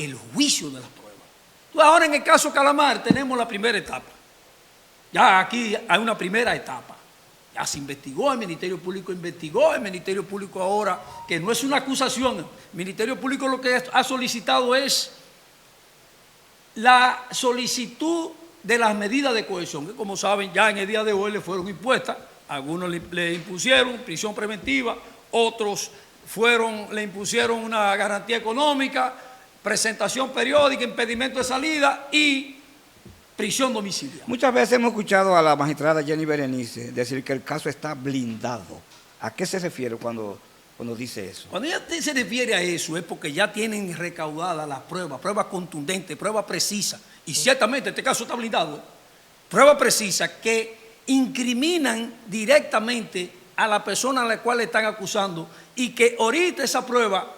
el juicio de las pruebas. Entonces, ahora en el caso Calamar tenemos la primera etapa. Ya aquí hay una primera etapa. Ya se investigó, el Ministerio Público investigó, el Ministerio Público ahora, que no es una acusación, el Ministerio Público lo que ha solicitado es la solicitud de las medidas de coerción, que como saben ya en el día de hoy le fueron impuestas. Algunos le impusieron prisión preventiva, otros le impusieron una garantía económica, presentación periódica, impedimento de salida y prisión domiciliaria. Muchas veces hemos escuchado a la magistrada Jenny Berenice decir que el caso está blindado. ¿A qué se refiere cuando dice eso? Cuando ella se refiere a eso es porque ya tienen recaudadas las pruebas contundentes, pruebas precisas, y ciertamente este caso está blindado, pruebas precisas que incriminan directamente a la persona a la cual le están acusando y que ahorita esa prueba,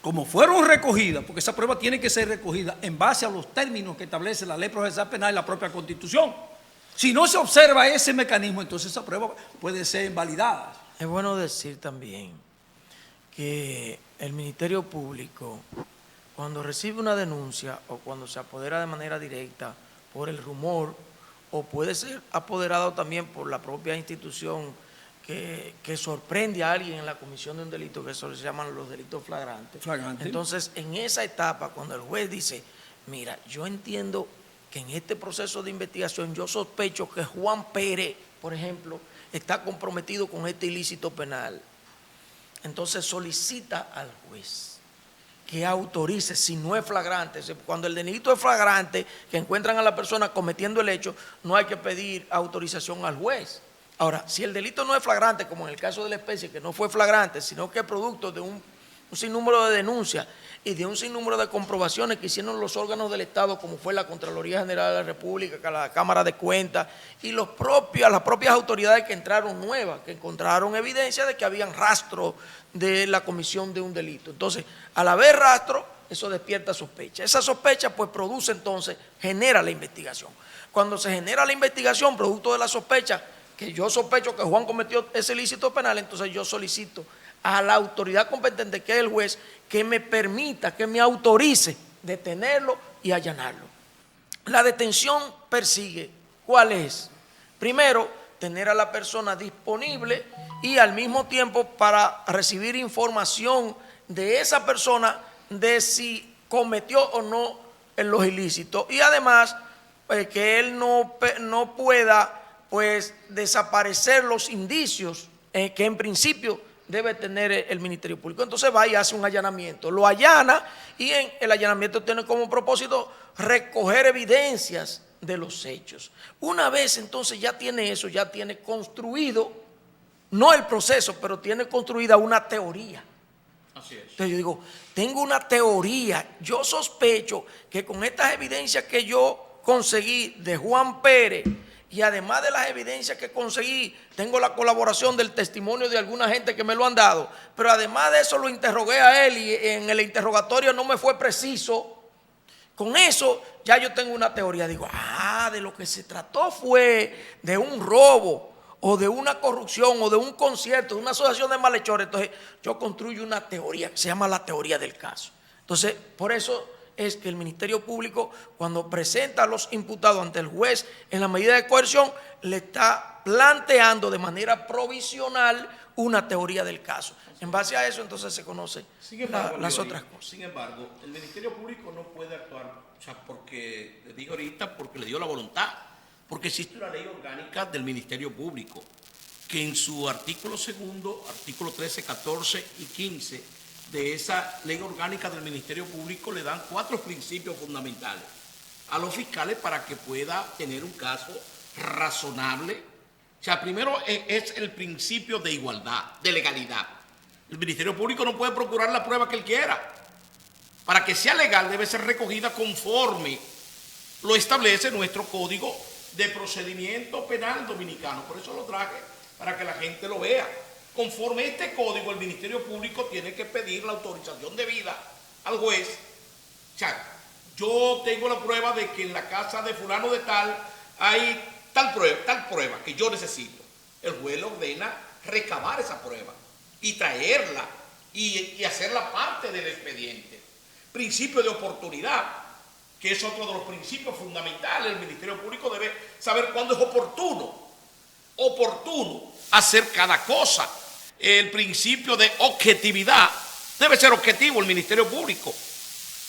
como fueron recogidas, porque esa prueba tiene que ser recogida en base a los términos que establece la Ley Procesal Penal y la propia Constitución. Si no se observa ese mecanismo, entonces esa prueba puede ser invalidada. Es bueno decir también que el Ministerio Público, cuando recibe una denuncia o cuando se apodera de manera directa por el rumor o puede ser apoderado también por la propia institución que sorprende a alguien en la comisión de un delito, que eso se llaman los delitos flagrantes. Entonces, en esa etapa, cuando el juez dice, mira, yo entiendo que en este proceso de investigación yo sospecho que Juan Pérez, por ejemplo, está comprometido con este ilícito penal, entonces solicita al juez que autorice, si no es flagrante. Cuando el delito es flagrante, que encuentran a la persona cometiendo el hecho, no hay que pedir autorización al juez. Ahora, si el delito no es flagrante, como en el caso de la especie, que no fue flagrante, sino que es producto de un sinnúmero de denuncias y de un sinnúmero de comprobaciones que hicieron los órganos del Estado, como fue la Contraloría General de la República, la Cámara de Cuentas y las propias autoridades que entraron nuevas, que encontraron evidencia de que habían rastro de la comisión de un delito. Entonces, al haber rastro, eso despierta sospecha. Esa sospecha, pues, produce entonces, genera la investigación. Cuando se genera la investigación, producto de la sospecha, que yo sospecho que Juan cometió ese ilícito penal, entonces yo solicito a la autoridad competente, que es el juez, que me permita, que me autorice detenerlo y allanarlo. La detención persigue, ¿cuál es? Primero, tener a la persona disponible y al mismo tiempo para recibir información de esa persona de si cometió o no los ilícitos, y además que él no pueda pues desaparecer los indicios que en principio debe tener el Ministerio Público. Entonces va y hace un allanamiento, lo allana, y en el allanamiento tiene como propósito recoger evidencias de los hechos. Una vez entonces ya tiene eso, ya tiene construido, no el proceso, pero tiene construida una teoría. Así es. Entonces yo digo, tengo una teoría, yo sospecho que con estas evidencias que yo conseguí de Juan Pérez, y además de las evidencias que conseguí, tengo la colaboración del testimonio de alguna gente que me lo han dado, pero además de eso lo interrogué a él y en el interrogatorio no me fue preciso. Con eso ya yo tengo una teoría. Digo, de lo que se trató fue de un robo o de una corrupción o de un concierto, de una asociación de malhechores. Entonces yo construyo una teoría que se llama la teoría del caso. Entonces, por eso es que el Ministerio Público, cuando presenta a los imputados ante el juez en la medida de coerción, le está planteando de manera provisional una teoría del caso. En base a eso, entonces se conocen las otras cosas. Sin embargo, el Ministerio Público no puede actuar, o sea, porque, le digo ahorita, porque le dio la voluntad, porque existe una ley orgánica del Ministerio Público, que en su artículo segundo, artículo 13, 14 y 15, de esa ley orgánica del Ministerio Público le dan 4 principios fundamentales a los fiscales para que pueda tener un caso razonable. O sea, primero es el principio de igualdad, de legalidad. El Ministerio Público no puede procurar la prueba que él quiera. Para que sea legal debe ser recogida conforme lo establece nuestro Código de Procedimiento Penal Dominicano. Por eso lo traje, para que la gente lo vea. Conforme este código, el Ministerio Público tiene que pedir la autorización debida al juez. O sea, yo tengo la prueba de que en la casa de fulano de tal hay tal prueba que yo necesito. El juez le ordena recabar esa prueba y traerla y hacerla parte del expediente. principio de oportunidad, que es otro de los principios fundamentales. El Ministerio Público debe saber cuándo es oportuno hacer cada cosa. El principio de objetividad, debe ser objetivo el Ministerio Público.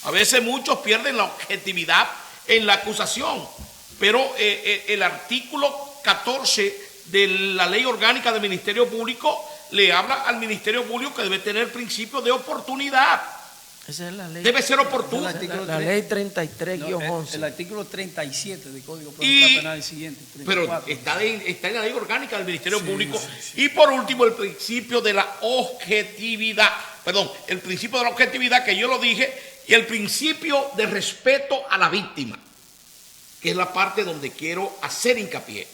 A veces muchos pierden la objetividad en la acusación, pero el artículo 14 de la Ley Orgánica del Ministerio Público le habla al Ministerio Público que debe tener principio de oportunidad. Esa es la ley. Debe ser oportuno. La ley 33-11. El artículo 37 del Código Procesal Penal es el siguiente. 34. Pero está en la Ley Orgánica del Ministerio Público. Sí. Y por último, el principio de la objetividad. Perdón, el principio de la objetividad que yo lo dije, y el principio de respeto a la víctima, que es la parte donde quiero hacer hincapié.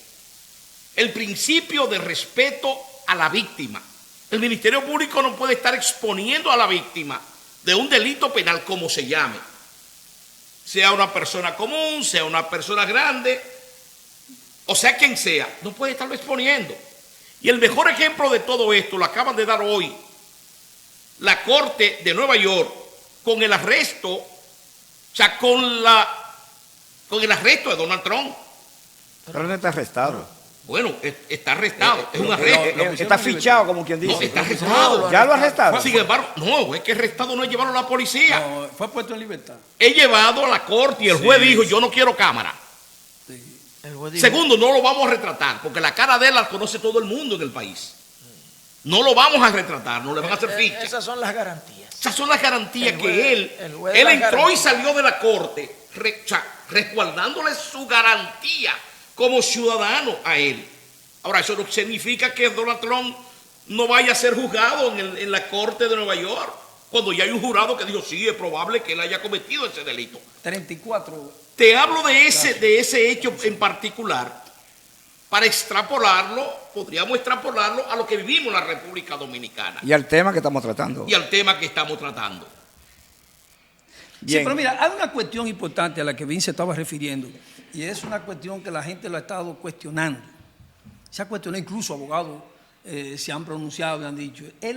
El principio de respeto a la víctima. El Ministerio Público no puede estar exponiendo a la víctima de un delito penal como se llame. Sea una persona común, sea una persona grande, o sea quien sea, no puede estarlo exponiendo. Y el mejor ejemplo de todo esto lo acaban de dar hoy la Corte de Nueva York con el arresto, o sea, con el arresto de Donald Trump. Pero no está arrestado. Bueno, está arrestado, es un arresto. Está fichado, como quien dice. No, está arrestado. ¿Ya lo arrestaron? Sin embargo, no, es que arrestado no es llevarlo a la policía. No, fue puesto en libertad. He llevado a la corte y el juez dijo, yo no quiero cámara. Sí. El juez dijo, Segundo, no lo vamos a retratar, porque la cara de él la conoce todo el mundo en el país. No lo vamos a retratar, no le van a hacer ficha. esas son las garantías. Esas son las garantías El que juez- el él juez las entró y garantías. salió de la corte, resguardándole su garantía como ciudadano a él. Ahora, eso no significa que Donald Trump no vaya a ser juzgado en la corte de Nueva York, cuando ya hay un jurado que dijo, sí, es probable que él haya cometido ese delito. 34. Te hablo de ese hecho en particular, para extrapolarlo, podríamos extrapolarlo a lo que vivimos en la República Dominicana Y al tema que estamos tratando. y al tema que estamos tratando. Sí, Bien. pero mira, hay una cuestión importante a la que Vince estaba refiriendo, y es una cuestión que la gente lo ha estado cuestionando. Se ha cuestionado, incluso abogados se han pronunciado y han dicho. Es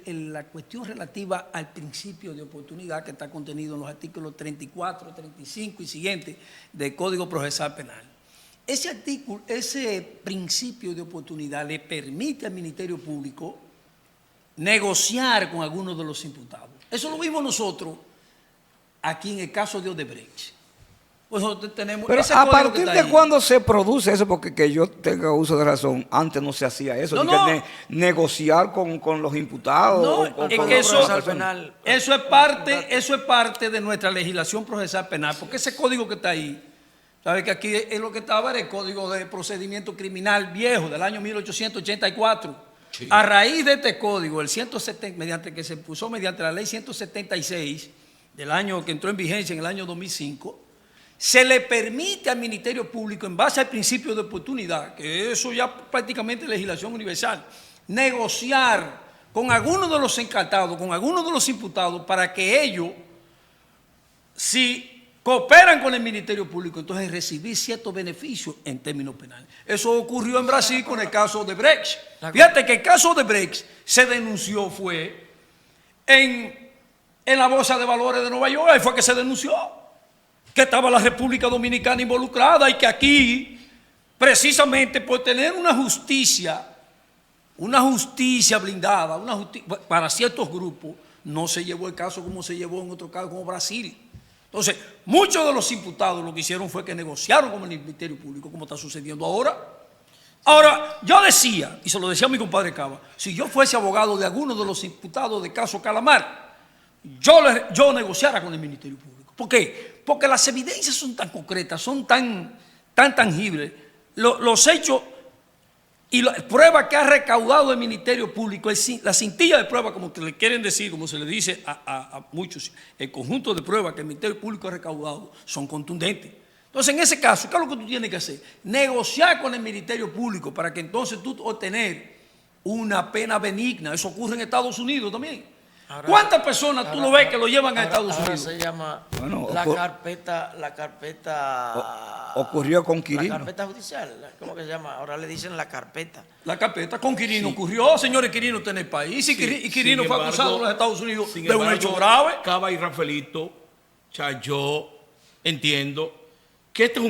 la cuestión relativa al principio de oportunidad que está contenido en los artículos 34, 35 y siguientes del Código Procesal Penal. Ese principio de oportunidad le permite al Ministerio Público negociar con algunos de los imputados. Eso lo vimos nosotros aquí en el caso de Odebrecht. Pues nosotros tenemos Pero ese ¿a código que partir está de ahí. cuándo se produce eso? Porque que yo tenga uso de razón, antes no se hacía eso. No, ni que no. negociar con los imputados. No, o es con que las eso- personas. penal. Eso es parte de nuestra legislación procesal penal, porque ese código que está ahí, sabe que aquí es lo que estaba era el Código de Procedimiento Criminal viejo del año 1884. Sí. A raíz de este código, el 170, mediante que se puso mediante la ley 176 del año que entró en vigencia en el año 2005, se le permite al Ministerio Público, en base al principio de oportunidad, que eso ya prácticamente es legislación universal, negociar con algunos de los encartados, con algunos de los imputados, para que ellos, si cooperan con el Ministerio Público, entonces recibir ciertos beneficios en términos penales. Eso ocurrió en Brasil con el caso de Brecht. Fíjate que el caso de Brecht se denunció fue en la Bolsa de Valores de Nueva York, ahí fue que se denunció que estaba la República Dominicana involucrada y que aquí, precisamente por tener una justicia blindada, para ciertos grupos, no se llevó el caso como se llevó en otro caso como Brasil. Entonces, muchos de los imputados lo que hicieron fue que negociaron con el Ministerio Público, como está sucediendo ahora. Ahora, yo decía, y se lo decía a mi compadre Cava, si yo fuese abogado de alguno de los imputados del caso Calamar, yo negociara con el Ministerio Público. ¿Por qué? Porque las evidencias son tan concretas, son tan tangibles. Los hechos y las pruebas que ha recaudado el Ministerio Público, la cintilla de pruebas, como que le quieren decir, como se le dice a muchos, el conjunto de pruebas que el Ministerio Público ha recaudado son contundentes. Entonces, en ese caso, ¿qué es lo que tú tienes que hacer? Negociar con el Ministerio Público para que entonces tú obtener una pena benigna. Eso ocurre en Estados Unidos también. Ahora- ¿Cuántas personas tú lo ves que lo llevan a Estados Ahora Unidos? se llama Bueno, la ocur- carpeta. ocurrió con Quirino. La carpeta judicial, ¿cómo que se llama? Ahora le dicen la carpeta. La carpeta con Quirino ocurrió, señores, Quirino está en el país y Quirino Sin fue embargo, acusado en los Estados Unidos sin de un embargo, hecho grave. Cava y Rafaelito, o sea, yo entiendo que este es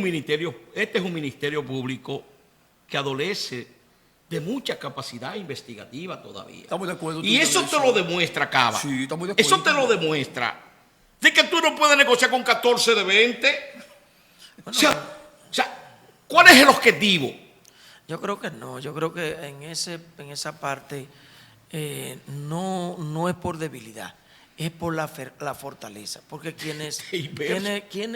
un ministerio público que adolece de mucha capacidad investigativa todavía. Estamos de acuerdo. Y eso te lo demuestra, Cava. Sí, estamos de acuerdo. Eso te lo demuestra. De que tú no puedes negociar con 14 de 20. O sea, ¿cuál es el objetivo? Yo creo que no, yo creo que en esa parte no es por debilidad, es por la fortaleza, porque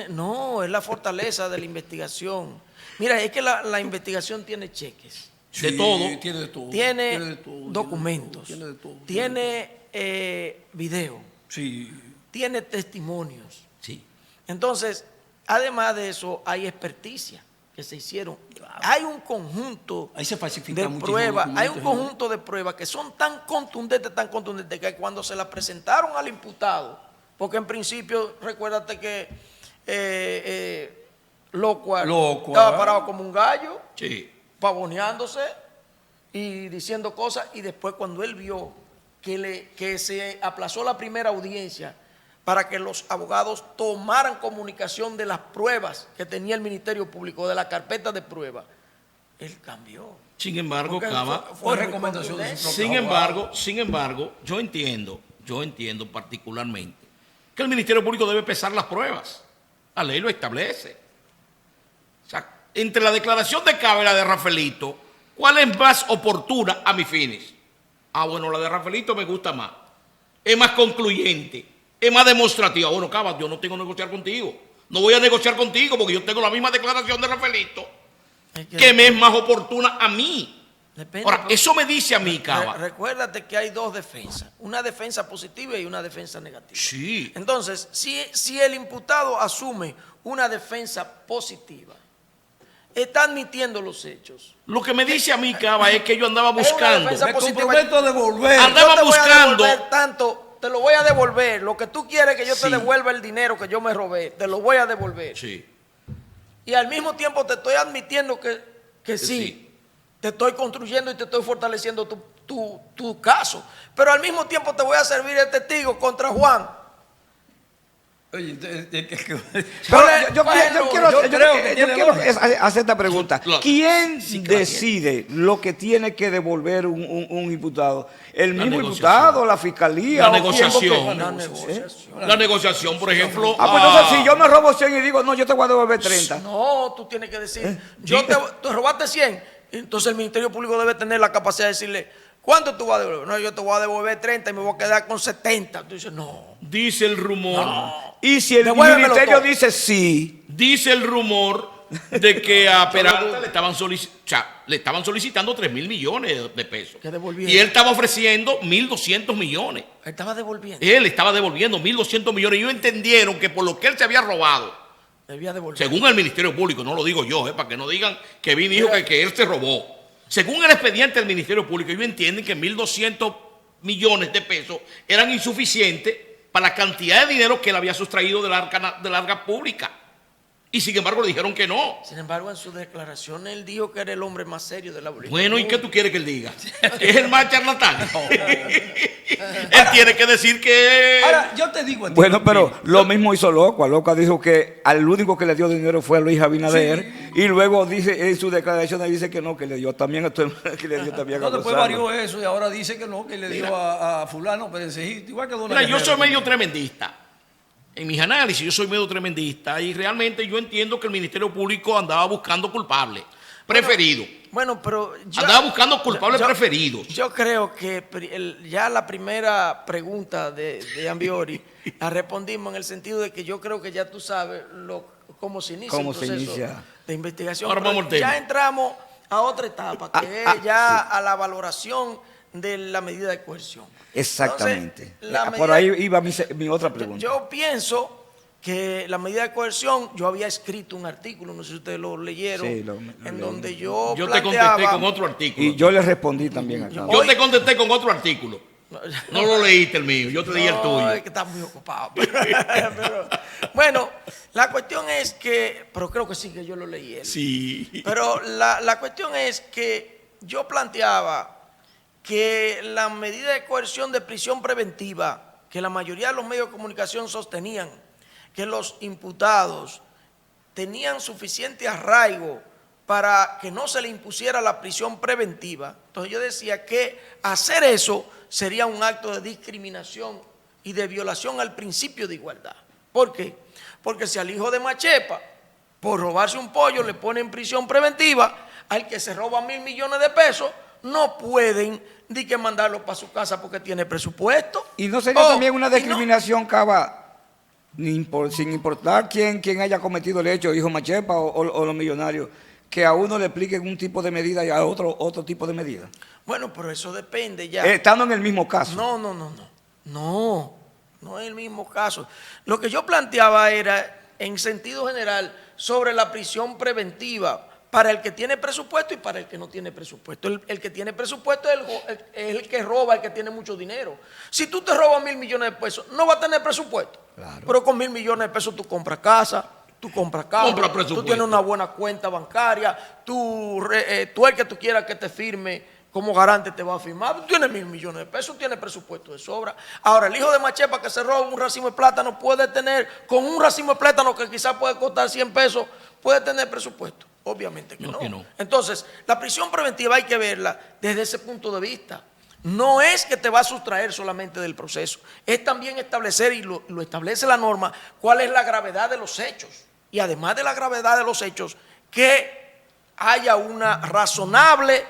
no, es la fortaleza de la investigación. Mira, es que la investigación tiene cheques, De todo. Tiene de todo. tiene de todo, documentos, tiene de todo, tiene video, Sí. tiene testimonios. Sí. Entonces, además de eso, hay experticia que se hicieron. Hay un conjunto Ahí se falsifican de muchísimos pruebas, hay un documentos, conjunto de pruebas que son tan contundentes, que cuando se las presentaron al imputado, porque en principio, recuérdate que Locuar estaba parado como un gallo, Sí. pavoneándose y diciendo cosas, y después cuando él vio que se aplazó la primera audiencia para que los abogados tomaran comunicación de las pruebas que tenía el Ministerio Público, de la carpeta de pruebas, él cambió. Sin embargo, Porque Cava, Fue muy recomendación de contundente. su propio sin embargo, yo entiendo particularmente que el Ministerio Público debe pesar las pruebas. La ley lo establece. O sea, entre la declaración de Cava y la de Rafaelito, ¿cuál es más oportuna a mis fines? Ah, bueno, la de Rafaelito me gusta más. Es más concluyente, es más demostrativa. Bueno, Cava, yo no tengo que negociar contigo. No voy a negociar contigo porque yo tengo la misma declaración de Rafaelito Es que me es más oportuna a mí. depende, Ahora, pero- eso me dice a mí, Cava. Recuérdate que hay dos defensas, una defensa positiva y una defensa negativa. Sí. Entonces, si el imputado asume una defensa positiva, está admitiendo los hechos. Lo que me dice a mí, Cava, es que yo andaba Es una buscando. defensa Me positiva. comprometo a devolver. Andaba Yo te voy a buscando. devolver tanto, te lo voy a devolver. Lo que tú quieres que yo Sí. te devuelva el dinero que yo me robé, te lo voy a devolver. Sí. Y al mismo tiempo te estoy admitiendo que sí, Sí. te estoy construyendo y te estoy fortaleciendo tu caso. Pero al mismo tiempo te voy a servir de testigo contra Juan. Oye, Pero Yo creo que tiene quiero lógica. hacer esta pregunta. Claro. ¿Quién Sí que la decide lo que tiene que devolver un imputado? ¿El La mismo negociación. imputado, la fiscalía? La o quién? negociación. Porque- La negociación. La negociación, por ejemplo. Ah, pues entonces si yo me robo 100 y digo, no, yo te voy a devolver 30. No, tú tienes que decir, tú robaste 100, entonces el Ministerio Público debe tener la capacidad de decirle, ¿cuánto tú vas a devolver? No, yo te voy a devolver 30 y me voy a quedar con 70. Tú dices, no. Dice el rumor. Y si el Devuélvemelo ministerio todo. dice sí, Dice el rumor de que a Peralta le estaban solicitando 3.000 millones de pesos. Que devolviera. Y él estaba ofreciendo 1.200 millones. Él estaba devolviendo. Él estaba devolviendo 1.200 millones. Y ellos entendieron que por lo que él se había robado, Debía devolver. según el Ministerio Público, no lo digo yo, para que no digan que Vin dijo que él se robó. Según el expediente del Ministerio Público, ellos entienden que 1.200 millones de pesos eran insuficientes para la cantidad de dinero que él había sustraído de la arca pública. Y sin embargo le dijeron que no. Sin embargo, en su declaración él dijo que era el hombre más serio de la abolición. Bueno, ¿y qué tú quieres que él diga? ¿Es el más charlatán? Él tiene que decir que... Ahora, yo te digo a ti, bueno, pero lo mismo hizo Loca. Loca dijo que al único que le dio dinero fue a Luis Abinader. Y luego dice en su declaración dice que no, que le dio también a todo el- que le dio también a no, después Gonzalo. varió eso y ahora dice que no, que le dio a fulano Perecejito, igual que Dona Mira, yo Guerrero. soy medio tremendista. En mis análisis yo soy medio tremendista y realmente yo entiendo que el Ministerio Público andaba buscando culpables preferidos. Bueno, pero Andaba buscando culpables preferidos. Yo creo que ya la primera pregunta de Ambiori la respondimos en el sentido de que yo creo que ya tú sabes cómo se inicia Cómo el se proceso inicia. de investigación. Ahora Pero vamos al tema. ya entramos a otra etapa, que es ya a la valoración de la medida de coerción. Exactamente. Entonces, la Por medida- ahí iba mi otra pregunta. Yo pienso que la medida de coerción, yo había escrito un artículo, no sé si ustedes lo leyeron, Sí, lo en leí. yo Yo te planteaba, contesté con otro artículo. Y yo le respondí también acá. Yo te contesté con otro artículo. No lo leíste el mío, yo te leí el tuyo. Es que estás muy ocupado. Bueno, la cuestión es que, pero creo que sí que yo lo leí. Sí. Pero la cuestión es que yo planteaba que la medida de coerción de prisión preventiva, que la mayoría de los medios de comunicación sostenían que los imputados tenían suficiente arraigo para que no se le impusiera la prisión preventiva. Entonces yo decía que hacer eso sería un acto de discriminación y de violación al principio de igualdad. ¿Por qué? Porque si al hijo de Machepa, por robarse un pollo, le ponen prisión preventiva, al que se roba 1.000 millones de pesos, no pueden ni que mandarlo para su casa porque tiene presupuesto. ¿Y no sería también una discriminación, Cava, sin importar quién haya cometido el hecho, hijo Machepa o los millonarios, que a uno le apliquen un tipo de medida y a otro tipo de medida? Bueno, pero eso depende ya. Estando en el mismo caso. No es el mismo caso. Lo que yo planteaba era, en sentido general, sobre la prisión preventiva para el que tiene presupuesto y para el que no tiene presupuesto. El que tiene presupuesto es el que roba, el que tiene mucho dinero. Si tú te robas 1.000 millones de pesos, no vas a tener presupuesto. Claro. Pero con 1.000 millones de pesos tú compras casa, tú compras carro, Compra tú tienes una buena cuenta bancaria, tú el que tú quieras que te firme como garante te va a firmar. Tú tienes 1.000 millones de pesos, tienes presupuesto de sobra. Ahora, el hijo de Machepa que se roba un racimo de plátano puede tener, con un racimo de plátano que quizás puede costar 100 pesos, puede tener presupuesto. Obviamente que no. Entonces, la prisión preventiva hay que verla desde ese punto de vista. No es que te va a sustraer solamente del proceso, es también establecer, y lo establece la norma, cuál es la gravedad de los hechos. Y además de la gravedad de los hechos, que haya una razonable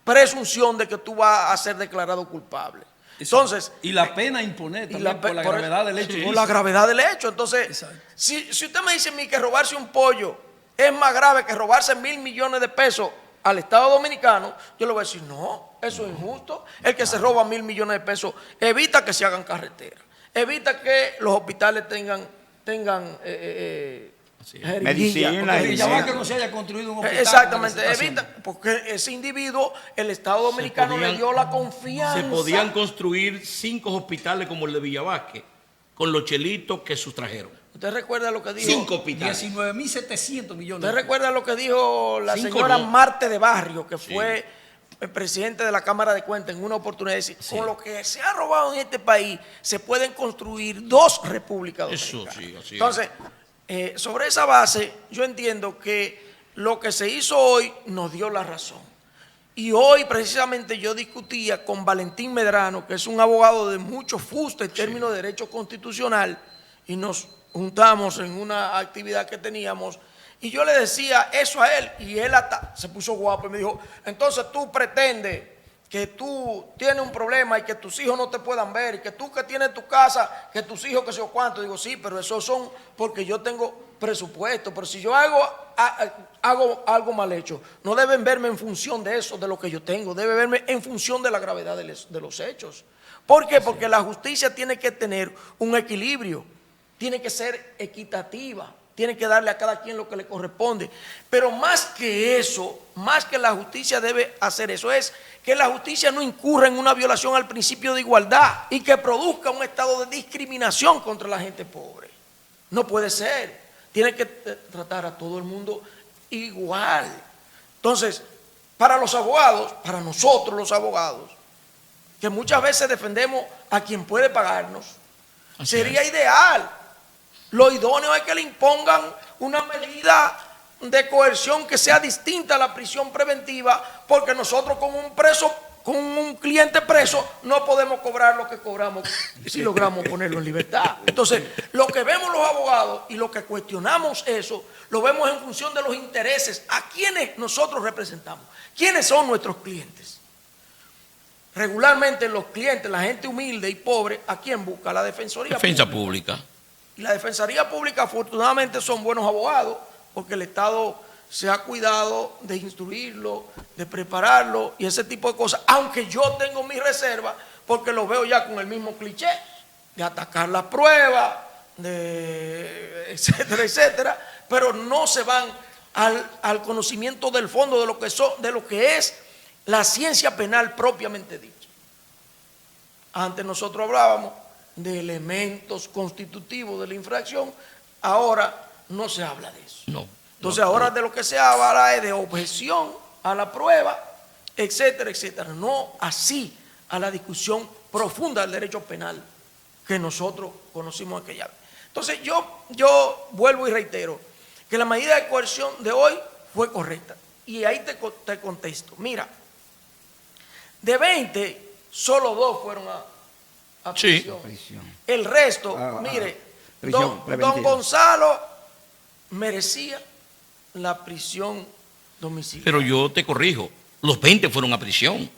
presunción de que tú vas a ser declarado culpable. Entonces, y la pena a imponer también por la gravedad del hecho. Por la gravedad del hecho. Entonces, si usted me dice a mí que robarse un pollo es más grave que robarse 1.000 millones de pesos al Estado Dominicano, yo le voy a decir, no, eso es injusto. El que se roba 1.000 millones de pesos evita que se hagan carreteras, evita que los hospitales tengan medicina, ya va que no se haya construido un hospital. Exactamente, evita, porque ese individuo, el Estado Dominicano le dio la confianza. Se podían construir 5 hospitales como el de Villavasque, con los chelitos que sustrajeron. ¿Usted recuerda lo que dijo? 5 hospitales. 19.700 millones. ¿Usted recuerda lo que dijo la 5 señora no. Marte de Barrio, que fue el presidente de la Cámara de Cuentas en una oportunidad? De decir, con lo que se ha robado en este país, se pueden construir 2 repúblicas dominicanas. Eso sí, así Entonces, sobre esa base, yo entiendo que lo que se hizo hoy nos dio la razón. Y hoy precisamente yo discutía con Valentín Medrano, que es un abogado de mucho fuste en términos de derecho constitucional, y nos juntamos en una actividad que teníamos, y yo le decía eso a él, y él hasta se puso guapo y me dijo, entonces tú pretendes que tú tienes un problema y que tus hijos no te puedan ver, y que tú que tienes tu casa, que tus hijos que sé yo cuánto. Digo, sí, pero eso son porque yo tengo presupuesto, pero si yo hago algo mal hecho, no deben verme en función de eso, de lo que yo tengo, debe verme en función de la gravedad de los hechos. ¿Por qué? Porque la justicia tiene que tener un equilibrio, tiene que ser equitativa, tiene que darle a cada quien lo que le corresponde. Pero más que eso, más que la justicia debe hacer eso, es que la justicia no incurra en una violación al principio de igualdad y que produzca un estado de discriminación contra la gente pobre. No puede ser. Tiene que tratar a todo el mundo igual. Entonces, para los abogados, para nosotros los abogados, que muchas veces defendemos a quien puede pagarnos, sería ideal. Lo idóneo es que le impongan una medida de coerción que sea distinta a la prisión preventiva, porque nosotros con un cliente preso no podemos cobrar lo que cobramos si logramos ponerlo en libertad. Entonces, lo que vemos los abogados y lo que cuestionamos eso, lo vemos en función de los intereses a quienes nosotros representamos. ¿Quiénes son nuestros clientes? Regularmente los clientes, la gente humilde y pobre, ¿a quién busca? La Defensoría Pública. Y la Defensoría Pública afortunadamente son buenos abogados, porque el Estado se ha cuidado de instruirlo, de prepararlo y ese tipo de cosas, aunque yo tengo mis reservas, porque lo veo ya con el mismo cliché, de atacar la prueba, de etcétera, etcétera, pero no se van al conocimiento del fondo de lo que es la ciencia penal propiamente dicha. Antes nosotros hablábamos de elementos constitutivos de la infracción, ahora no se habla de eso. No. Entonces ahora de lo que se habla es de objeción a la prueba, etcétera, etcétera. No así a la discusión profunda del derecho penal que nosotros conocimos aquella vez. Entonces yo vuelvo y reitero que la medida de coerción de hoy fue correcta. Y ahí te contesto. Mira, de 20, solo 2 fueron a Sí. prisión. El resto, mire, prisión don preventiva. Gonzalo merecía la prisión domiciliaria. Pero yo te corrijo, los 20 fueron a prisión.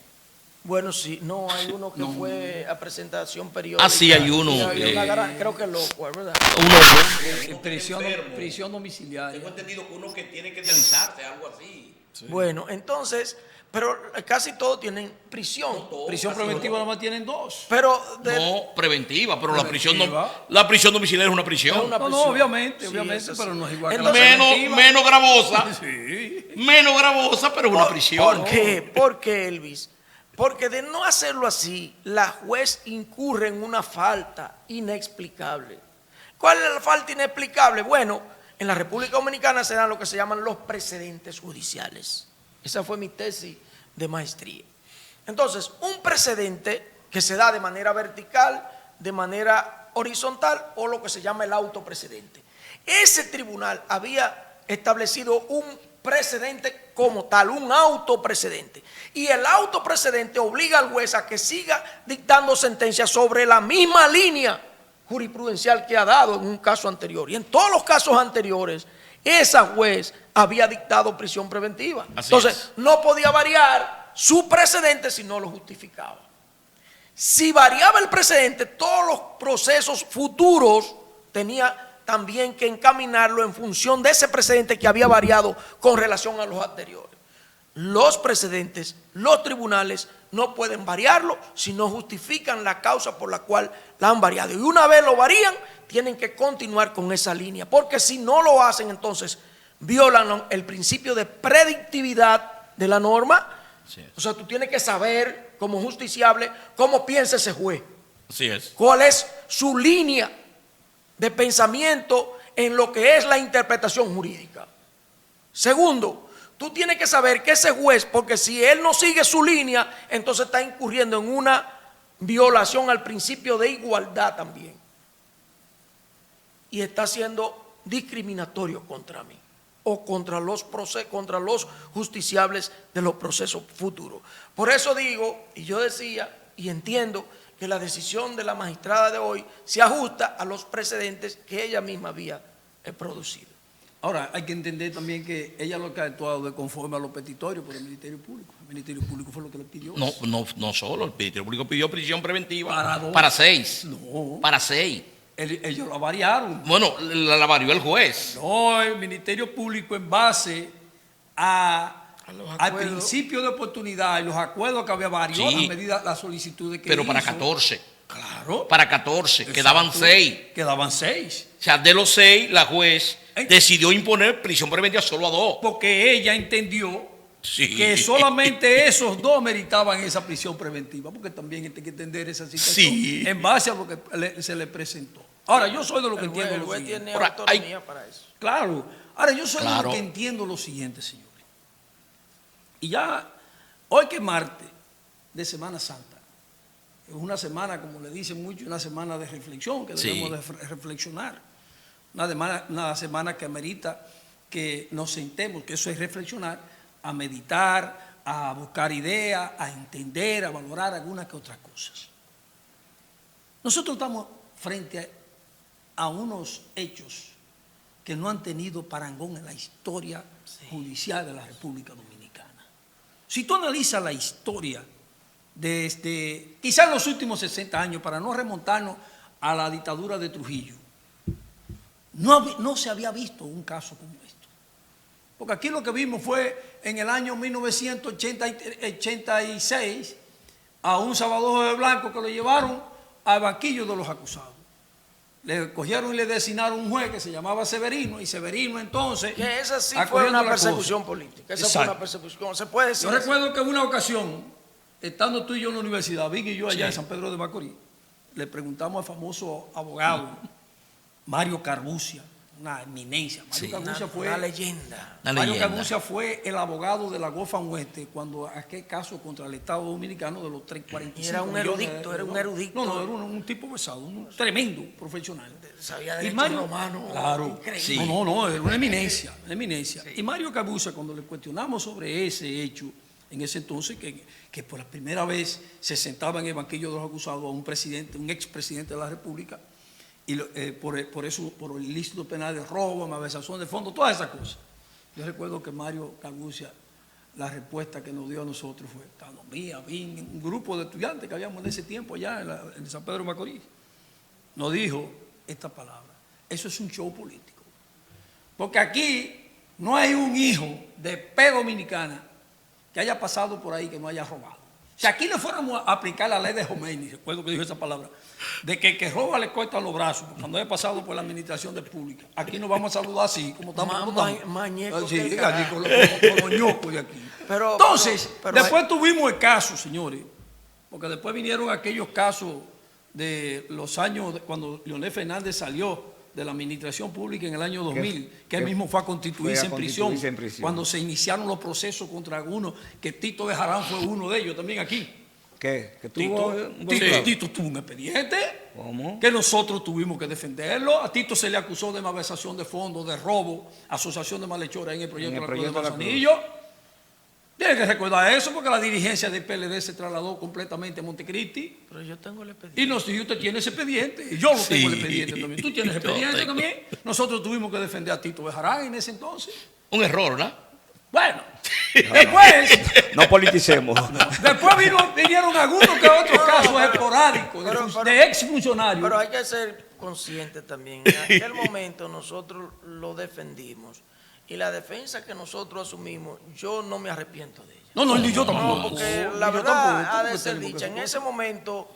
Bueno, sí, no, hay uno que fue a presentación periódica. Ah, sí, hay uno, Y había creo que loco, ¿verdad? Prisión domiciliaria. Tengo entendido que uno que tiene que realizarse, algo así. Sí. Bueno, entonces, pero casi todos tienen prisión. Prisión preventiva nada más tienen 2. Pero No, preventiva, pero la prisión Preventiva. la prisión domiciliaria es una prisión. Es una No, prisión. obviamente, Sí, obviamente, eso sí. pero no es igual Entonces, que la preventiva. Menos gravosa, Sí. menos gravosa, pero es una prisión. ¿Por qué? ¿Por qué, Elvis? Porque de no hacerlo así, la juez incurre en una falta inexplicable. ¿Cuál es la falta inexplicable? Bueno, en la República Dominicana se dan lo que se llaman los precedentes judiciales. Esa fue mi tesis de maestría. Entonces, un precedente que se da de manera vertical, de manera horizontal o lo que se llama el autoprecedente. Ese tribunal había establecido un precedente como tal, un autoprecedente. Y el autoprecedente obliga al juez a que siga dictando sentencias sobre la misma línea jurisprudencial que ha dado en un caso anterior. Y en todos los casos anteriores, esa juez había dictado prisión preventiva. Así Entonces, es. no podía variar su precedente si no lo justificaba. Si variaba el precedente, todos los procesos futuros tenía también que encaminarlo en función de ese precedente que había variado con relación a los anteriores. Los precedentes, los tribunales no pueden variarlo si no justifican la causa por la cual la han variado. Y una vez lo varían, tienen que continuar con esa línea, porque si no lo hacen, entonces violan el principio de predictividad de la norma. Sí. O sea, tú tienes que saber como justiciable cómo piensa ese juez, Así es. cuál es su línea de pensamiento en lo que es la interpretación jurídica. Segundo, tú tienes que saber que ese juez, porque si él no sigue su línea, entonces está incurriendo en una violación al principio de igualdad también. Y está siendo discriminatorio contra mí o contra los justiciables de los procesos futuros. Por eso digo, y yo decía, y entiendo, que la decisión de la magistrada de hoy se ajusta a los precedentes que ella misma había producido. Ahora, hay que entender también que ella lo que ha actuado de conforme a los petitorios por el Ministerio Público. El Ministerio Público fue lo que le pidió. No solo, el Ministerio Público pidió prisión preventiva ¿Para dónde? para 6. No. Para 6. Ellos lo variaron. Bueno, la varió el juez. No, el Ministerio Público en base al acuerdos. principio de oportunidad y los acuerdos que había varió Sí. las medidas, las solicitudes que Pero hizo. para 14. Claro. Para 14. Exacto. Quedaban 6. Quedaban 6. O sea, de los 6, la juez Ey. decidió imponer prisión preventiva solo a 2. Porque ella entendió Sí. que solamente esos 2 meritaban esa prisión preventiva, porque también hay que entender esa situación Sí. en base a lo que se le presentó. Ahora, yo soy de lo que El juez, entiendo el lo juez siguiente. tiene Ahora, autonomía para eso. Claro. Ahora, yo soy de Claro. lo que entiendo lo siguiente, señores. Y ya, hoy que es martes de Semana Santa, es una semana, como le dicen mucho, una semana de reflexión, que Sí. debemos de reflexionar. Una semana que amerita que nos sentemos, que eso es reflexionar, a meditar, a buscar ideas, a entender, a valorar algunas que otras cosas. Nosotros estamos frente a unos hechos que no han tenido parangón en la historia judicial de la República Dominicana. Si tú analizas la historia desde quizás los últimos 60 años, para no remontarnos a la dictadura de Trujillo, no se había visto un caso como esto. Porque aquí lo que vimos fue en el año 1986 a un Salvador de Blanco que lo llevaron al banquillo de los acusados. Le cogieron y le designaron un juez que se llamaba Severino, y Severino entonces... Que esa sí fue acogiendo una la persecución cosa. política. Esa Exacto. fue una persecución. Se puede decir Yo eso. recuerdo que en una ocasión estando tú y yo en la universidad, Vic y yo allá en San Pedro de Macorís, le preguntamos al famoso abogado Mario Carbucia, una eminencia. Mario Carbucia fue una leyenda. Mario Carbucia fue el abogado de la Gofan Oeste cuando aquel caso contra el Estado Dominicano de los 345 Y era un erudito, era un erudito. No, era un tipo pesado, un tremendo profesional. Sabía Y derecho Mario, romano. claro, Increíble. Sí. no, era una eminencia, una eminencia. Y Mario Carbucia, cuando le cuestionamos sobre ese hecho, en ese entonces, que por la primera vez se sentaba en el banquillo de los acusados a un presidente, un expresidente de la República, y por el ilícito penal de robo, malversación de fondos, todas esas cosas. Yo recuerdo que Mario Carbucia, la respuesta que nos dio a nosotros fue, tanto mía, bien, un grupo de estudiantes que habíamos en ese tiempo allá en San Pedro de Macorís, nos dijo esta palabra: eso es un show político. Porque aquí no hay un hijo de P dominicana que haya pasado por ahí que no haya robado. Si aquí le fuéramos a aplicar la ley de Jomeini, recuerdo que dijo esa palabra, de que el que roba le cortan los brazos, cuando haya pasado por la administración de pública, aquí nos vamos a saludar así, como estamos. Mañeco Sí, que el aquí con los ñocos de aquí. Pero- Entonces, pero después tuvimos el caso, señores, porque después vinieron aquellos casos de los años, cuando Leonel Fernández salió de la administración pública en el año 2000, que él mismo fue a constituirse en prisión, cuando se iniciaron los procesos contra algunos, que Tito de Jarán fue uno de ellos también aquí. ¿Qué? ¿Que tuvo Tito tuvo un expediente. ¿Cómo? Que nosotros tuvimos que defenderlo. A Tito se le acusó de malversación de fondos, de robo, asociación de malhechores en el proyecto de la Cruz de Manzanillo. Tiene que recordar eso porque la dirigencia del PLD se trasladó completamente a Montecristi. Pero yo tengo el expediente. Y no, si usted tiene ese expediente, y yo lo tengo el expediente también. Tú tienes el expediente también. Nosotros tuvimos que defender a Tito Bejarán en ese entonces. Un error, ¿no? Bueno, después, No politicemos. después vinieron algunos que otros casos esporádicos de exfuncionarios. Pero hay que ser consciente también. En aquel momento nosotros lo defendimos. Y la defensa que nosotros asumimos, yo no me arrepiento de ella. No, ni yo tampoco. No, porque Ni la yo verdad tampoco, ha de porque ser tenemos dicha. que En hacer ese momento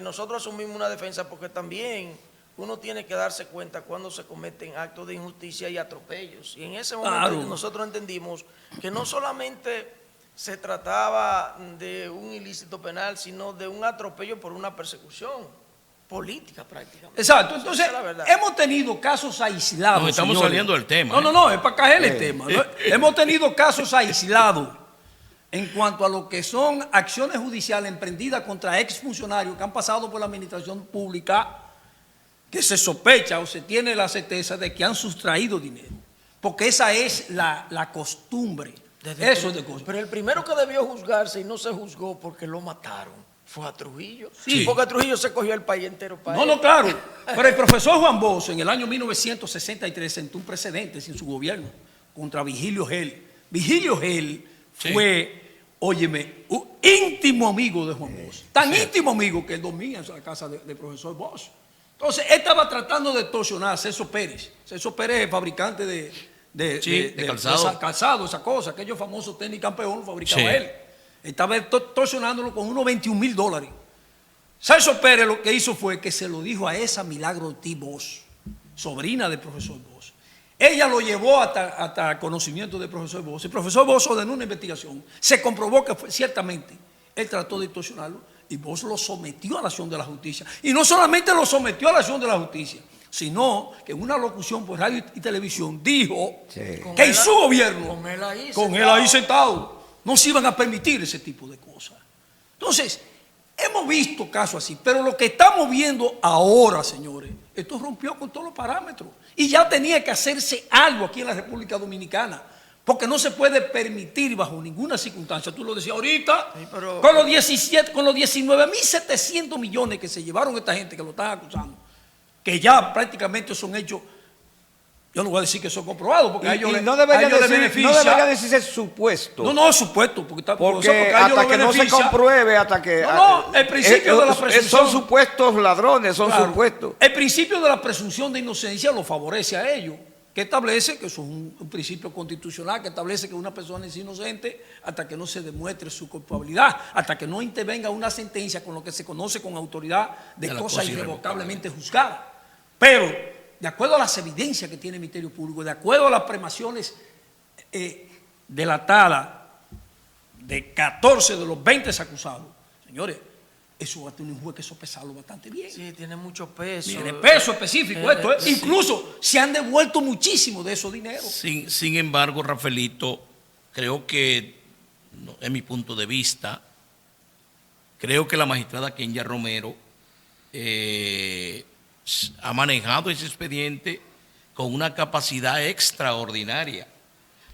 nosotros asumimos una defensa porque también uno tiene que darse cuenta cuando se cometen actos de injusticia y atropellos. Y en ese momento Claro. nosotros entendimos que no solamente se trataba de un ilícito penal, sino de un atropello por una persecución política prácticamente. Exacto, entonces Esa es la verdad. hemos tenido casos aislados. Nos estamos señores. saliendo del tema, No, es para caer el tema. ¿no? Hemos tenido casos aislados en cuanto a lo que son acciones judiciales emprendidas contra exfuncionarios que han pasado por la administración pública, que se sospecha o se tiene la certeza de que han sustraído dinero. Porque esa es la costumbre. Eso es de cosas. Pero el primero que debió juzgarse y no se juzgó porque lo mataron fue a Trujillo. Sí. Porque a Trujillo se cogió el país entero para él. No, claro. Pero el profesor Juan Bosch en el año 1963 sentó un precedente sin su gobierno contra Vigilio Gel. Vigilio Gel fue, óyeme, un íntimo amigo de Juan Bosch. Tan íntimo amigo que él dormía en la casa del profesor Bosch. Entonces, él estaba tratando de extorsionar a Celso Pérez. Celso Pérez es fabricante de calzado, esa cosa. Aquellos famosos tenis campeón lo fabricaba él. Estaba extorsionándolo con unos $21,000. Celso Pérez lo que hizo fue que se lo dijo a esa Milagro Ortiz Bosch, sobrina del profesor Bosch. Ella lo llevó hasta conocimiento del profesor Bosch. El profesor Bosch ordenó una investigación. Se comprobó que ciertamente él trató de extorsionarlo y Bosch lo sometió a la acción de la justicia. Y no solamente lo sometió a la acción de la justicia, sino que en una locución por radio y televisión dijo que en su gobierno, con él ahí sentado, no se iban a permitir ese tipo de cosas. Entonces, hemos visto casos así, pero lo que estamos viendo ahora, señores, esto rompió con todos los parámetros. Y ya tenía que hacerse algo aquí en la República Dominicana, porque no se puede permitir bajo ninguna circunstancia. Tú lo decías ahorita, Sí, pero- con los 19.700 millones que se llevaron esta gente que lo están acusando, que ya prácticamente son hechos. Yo no voy a decir que son comprobados, porque a ellos no debería les decir, beneficia. no debería decirse supuesto. No, supuesto, porque a ellos Porque lo hasta que no se beneficia. compruebe, hasta que... No, el principio de la presunción. Son supuestos ladrones, son Claro, supuestos. el principio de la presunción de inocencia lo favorece a ellos, que establece que eso es un principio constitucional, que establece que una persona es inocente hasta que no se demuestre su culpabilidad, hasta que no intervenga una sentencia con lo que se conoce con autoridad de cosa irrevocablemente juzgada. Pero, de acuerdo a las evidencias que tiene el Ministerio Público, de acuerdo a las premaciones delatadas de 14 de los 20 acusados, señores, eso va a tener un juez que sopesarlo bastante bien. Sí, tiene mucho peso. Tiene peso específico esto. Sí. Incluso se han devuelto muchísimo de esos dineros. Sin embargo, Rafaelito, creo que, en mi punto de vista, creo que la magistrada Kenya Romero ha manejado ese expediente con una capacidad extraordinaria.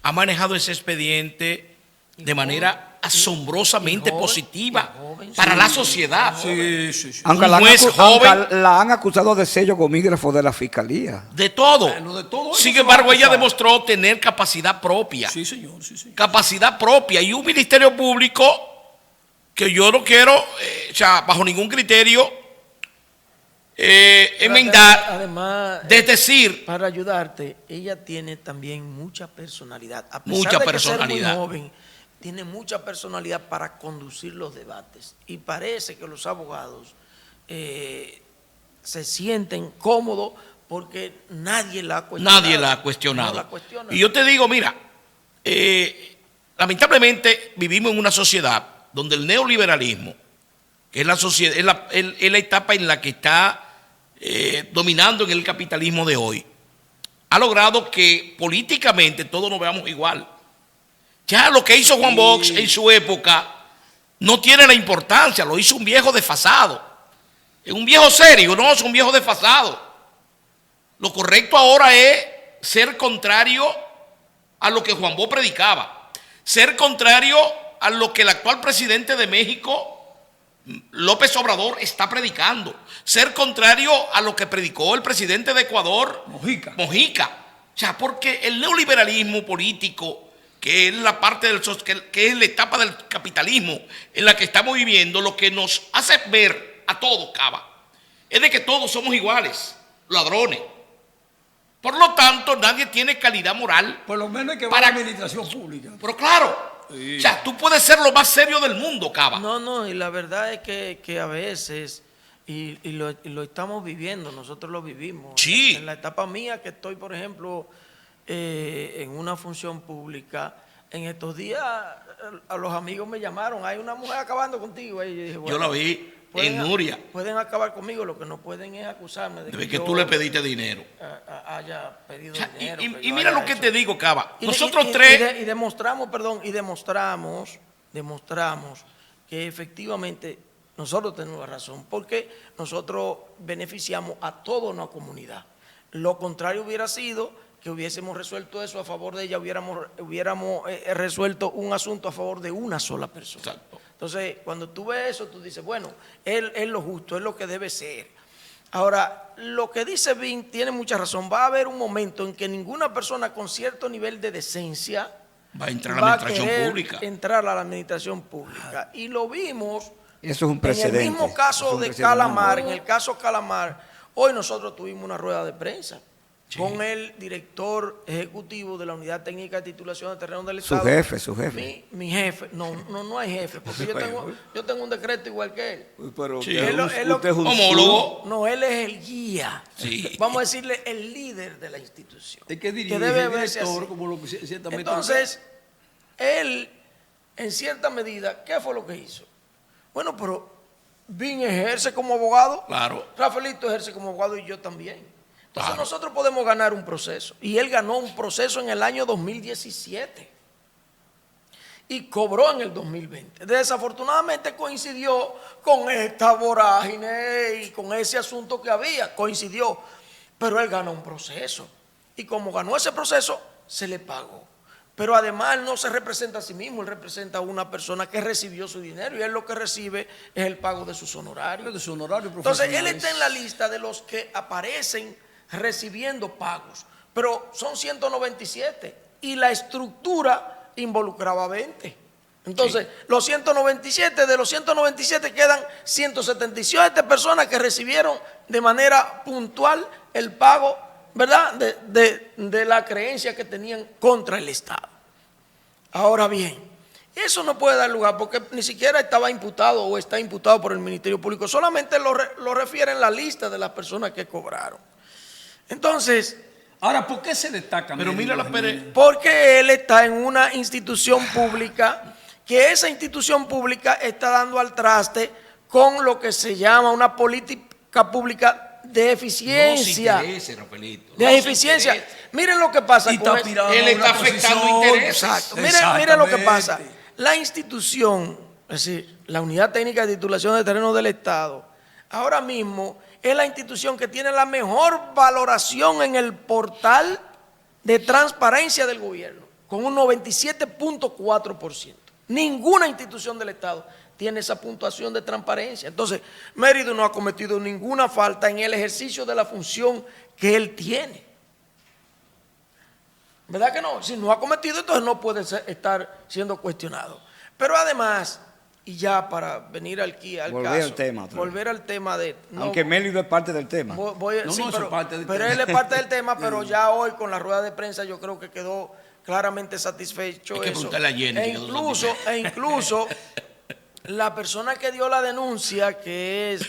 Ha manejado ese expediente de manera asombrosamente positiva para la sociedad. Sí, sí, sí. Aunque, Un la han, juez acu- joven. aunque la han acusado de sello gomígrafo de la fiscalía. De todo. Bueno, de todo eso Sin se va embargo, a ella acusar. demostró tener capacidad propia. Sí, señor, sí, señor. Capacidad propia y un ministerio público que yo no quiero, o sea, bajo ningún criterio, enmendar. Además, Es decir, para ayudarte, ella tiene también mucha personalidad. A pesar Mucha de que personalidad. ser muy joven, tiene mucha personalidad para conducir los debates. Y parece que los abogados se sienten cómodos porque nadie la ha cuestionado. nadie la ha cuestionado. No la cuestiona. Y yo te digo, mira, lamentablemente vivimos en una sociedad donde el neoliberalismo, que es la sociedad, es la etapa en la que está dominando en el capitalismo de hoy, ha logrado que políticamente todos nos veamos igual. Ya lo que hizo Juan Bosch en su época no tiene la importancia, lo hizo un viejo desfasado. Es un viejo serio, no, es un viejo desfasado. Lo correcto ahora es ser contrario a lo que Juan Bosch predicaba, ser contrario a lo que el actual presidente de México, López Obrador, está predicando, ser contrario a lo que predicó el presidente de Ecuador, Mojica. O sea, porque el neoliberalismo político, que es la parte que es la etapa del capitalismo en la que estamos viviendo, lo que nos hace ver a todos, Cava, es de que todos somos iguales, ladrones. Por lo tanto, nadie tiene calidad moral. Por lo menos hay que ver Para- la administración pública. Pero claro, Sí. o sea, tú puedes ser lo más serio del mundo, Cava. No, y la verdad es que a veces, y lo estamos viviendo, nosotros lo vivimos. Sí. En la etapa mía que estoy, por ejemplo, en una función pública, en estos días a los amigos me llamaron, hay una mujer acabando contigo. Y yo dije, Yo bueno, la vi pueden- en Nuria, Pueden acabar conmigo, lo que no pueden es acusarme de de que yo tú le pediste dinero. haya pedido O sea, dinero. y que yo mira haya lo que hecho. te digo, Cava. Y Nosotros y tres... demostramos que efectivamente nosotros tenemos la razón, porque nosotros beneficiamos a toda una comunidad. Lo contrario hubiera sido que hubiésemos resuelto eso a favor de ella, hubiéramos resuelto un asunto a favor de una sola persona. Exacto. Entonces, cuando tú ves eso, tú dices, bueno, es lo justo, es lo que debe ser. Ahora, lo que dice Vin tiene mucha razón. Va a haber un momento en que ninguna persona con cierto nivel de decencia Va a entrar a la administración querer pública. entrar a la administración pública. Y lo vimos Eso es un en precedente. el mismo Eso es caso un de precedente. Calamar. En el caso Calamar, hoy nosotros tuvimos una rueda de prensa Sí. con el director ejecutivo de la Unidad Técnica de Titulación de Terreno del Su Estado. jefe. Mi jefe. No hay jefe, porque yo tengo un decreto igual que él. Pero Sí. Él lo- usted es un Homólogo. No, él es el guía. Sí. Vamos a decirle el líder de la institución. Es que dirige debe el verse director, así. como lo que ciertamente. Entonces, él, en cierta medida, ¿qué fue lo que hizo? Bueno, pero Vin ejerce como abogado. Claro. Rafaelito ejerce como abogado y yo también. Entonces Claro. nosotros podemos ganar un proceso. Y él ganó un proceso en el año 2017. Y cobró en el 2020. Desafortunadamente coincidió con esta vorágine y con ese asunto que había. Coincidió. Pero él ganó un proceso. Y como ganó ese proceso, se le pagó. Pero además él no se representa a sí mismo, él representa a una persona que recibió su dinero y él lo que recibe es el pago de sus honorarios. De su honorario Entonces él profesional. está en la lista de los que aparecen recibiendo pagos, pero son 197 y la estructura involucraba 20. Entonces, los 197, de los 197 quedan 177 personas que recibieron de manera puntual el pago, ¿verdad?, de la creencia que tenían contra el Estado. Ahora bien, eso no puede dar lugar porque ni siquiera estaba imputado o está imputado por el Ministerio Público, solamente lo refiere en la lista de las personas que cobraron. Entonces, Ahora, ¿por qué se destaca? Pero mira la Jiménez? porque él está en una institución pública que esa institución pública está dando al traste con lo que se llama una política pública de eficiencia. No se interese, Rafaelito. De No se eficiencia. interese. Miren lo que pasa Y con está eso. aspirando Él a está una afectando posición. intereses. Exacto. Miren lo que pasa. Exactamente. La institución, es decir, la Unidad Técnica de Titulación de Terrenos del Estado, ahora mismo es la institución que tiene la mejor valoración en el portal de transparencia del gobierno, con un 97.4%. Ninguna institución del Estado tiene esa puntuación de transparencia. Entonces, Mérida no ha cometido ninguna falta en el ejercicio de la función que él tiene. ¿Verdad que no? Si no ha cometido, entonces no puede estar siendo cuestionado. Pero además, y ya para venir aquí al Volver caso, al tema otra vez. volver al tema de... no, Aunque Mélido es parte del tema. No, sí, eso es parte del pero tema. él es parte del tema, pero ya hoy con la rueda de prensa yo creo que quedó claramente satisfecho Hay que eso. preguntarle a Jenny, que quedó Incluso la persona que dio la denuncia, que es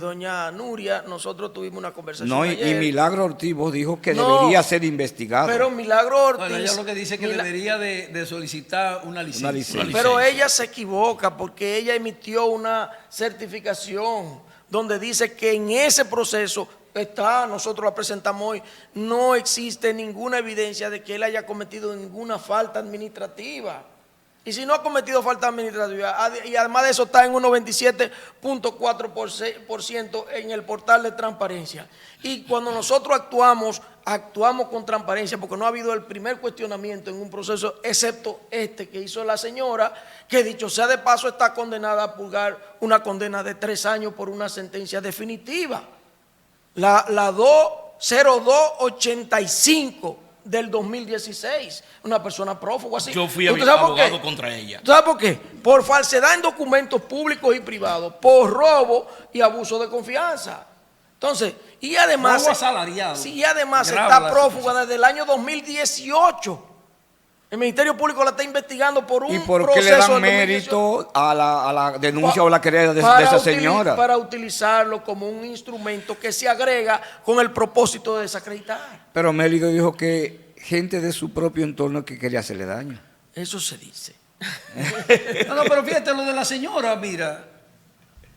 doña Nuria, nosotros tuvimos una conversación No, y ayer. Milagro Ortiz vos dijo que No, debería ser investigado. Pero Milagro Ortiz... Bueno, ella lo que dice es que debería de solicitar una licencia. licencia. Pero ella se equivoca porque ella emitió una certificación donde dice que en ese proceso nosotros la presentamos hoy, no existe ninguna evidencia de que él haya cometido ninguna falta administrativa. Y si no ha cometido falta administrativa, y además de eso está en un 97.4% en el portal de transparencia. Y cuando nosotros actuamos con transparencia, porque no ha habido el primer cuestionamiento en un proceso, excepto este que hizo la señora, que dicho sea de paso está condenada a purgar una condena de 3 años por una sentencia definitiva. La 0285 del 2016, una persona prófuga así. Yo fui ¿Usted sabe por qué? abogado contra ella. ¿Sabes por qué? Por falsedad en documentos públicos y privados, por robo y abuso de confianza. Entonces, y además... Robo asalariado. Sí, y además Grave está la prófuga desde el año 2018. El Ministerio Público la está investigando por un ¿Y por qué proceso le dan del 2018 mérito a la denuncia o la querella de para esa señora? Para utilizarlo como un instrumento que se agrega con el propósito de desacreditar. Pero Mélido dijo que gente de su propio entorno que quería hacerle daño. Eso se dice. No, pero fíjate lo de la señora, mira,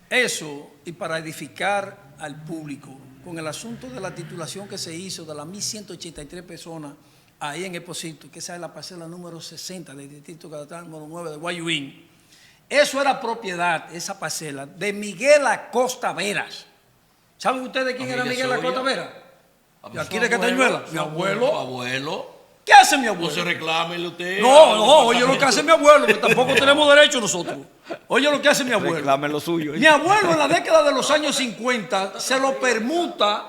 eso, y para edificar al público, con el asunto de la titulación que se hizo de las 1.183 personas ahí en Esposito, que esa es la parcela número 60 del distrito cadastral número 9 de Guayuín. Eso era propiedad, esa parcela, de Miguel Acosta Veras. ¿Saben ustedes quién era Miguel Acosta Veras? De aquí de Catañuela. Mi Su abuelo. abuelo. ¿Qué hace mi No abuelo? se reclámele usted. No, oye lo que hace mi abuelo, que tampoco tenemos derecho nosotros. Oye lo que hace mi abuelo. Reclamen lo suyo. Mi abuelo en la década de los años 50 se lo permuta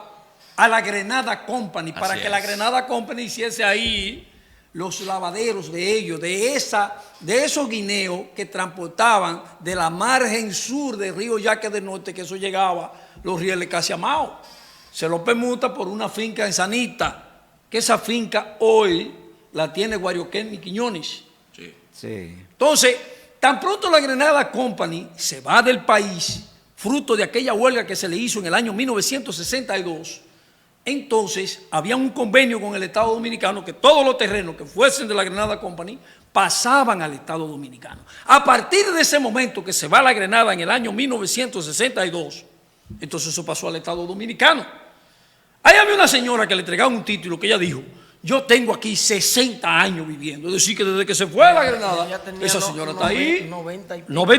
a la Grenada Company para Así que la es. Grenada Company hiciese ahí los lavaderos de ellos, de esos guineos que transportaban de la margen sur del río Yaque del Norte, que eso llegaba los rieles casi a Mao. Se lo permuta por una finca en Sanita, que esa finca hoy la tiene Guarioquén y Quiñones. Sí. Sí. Entonces, tan pronto la Grenada Company se va del país, fruto de aquella huelga que se le hizo en el año 1962, entonces había un convenio con el Estado Dominicano que todos los terrenos que fuesen de la Grenada Company pasaban al Estado Dominicano. A partir de ese momento que se va la Grenada en el año 1962, entonces eso pasó al Estado Dominicano. Ahí había una señora que le entregaba un título que ella dijo: yo tengo aquí 60 años viviendo. Es decir, que desde que se fue a la Grenada, Ella tenía esa señora está ahí 90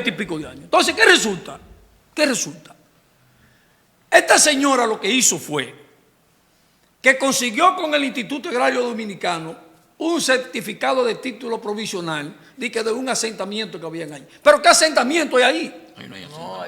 y pico de años. Entonces, ¿qué resulta? ¿Qué resulta? Esta señora lo que hizo fue que consiguió con el Instituto Agrario Dominicano un certificado de título provisional de un asentamiento que habían ahí. ¿Pero qué asentamiento hay ahí? Ahí no hay acento. No,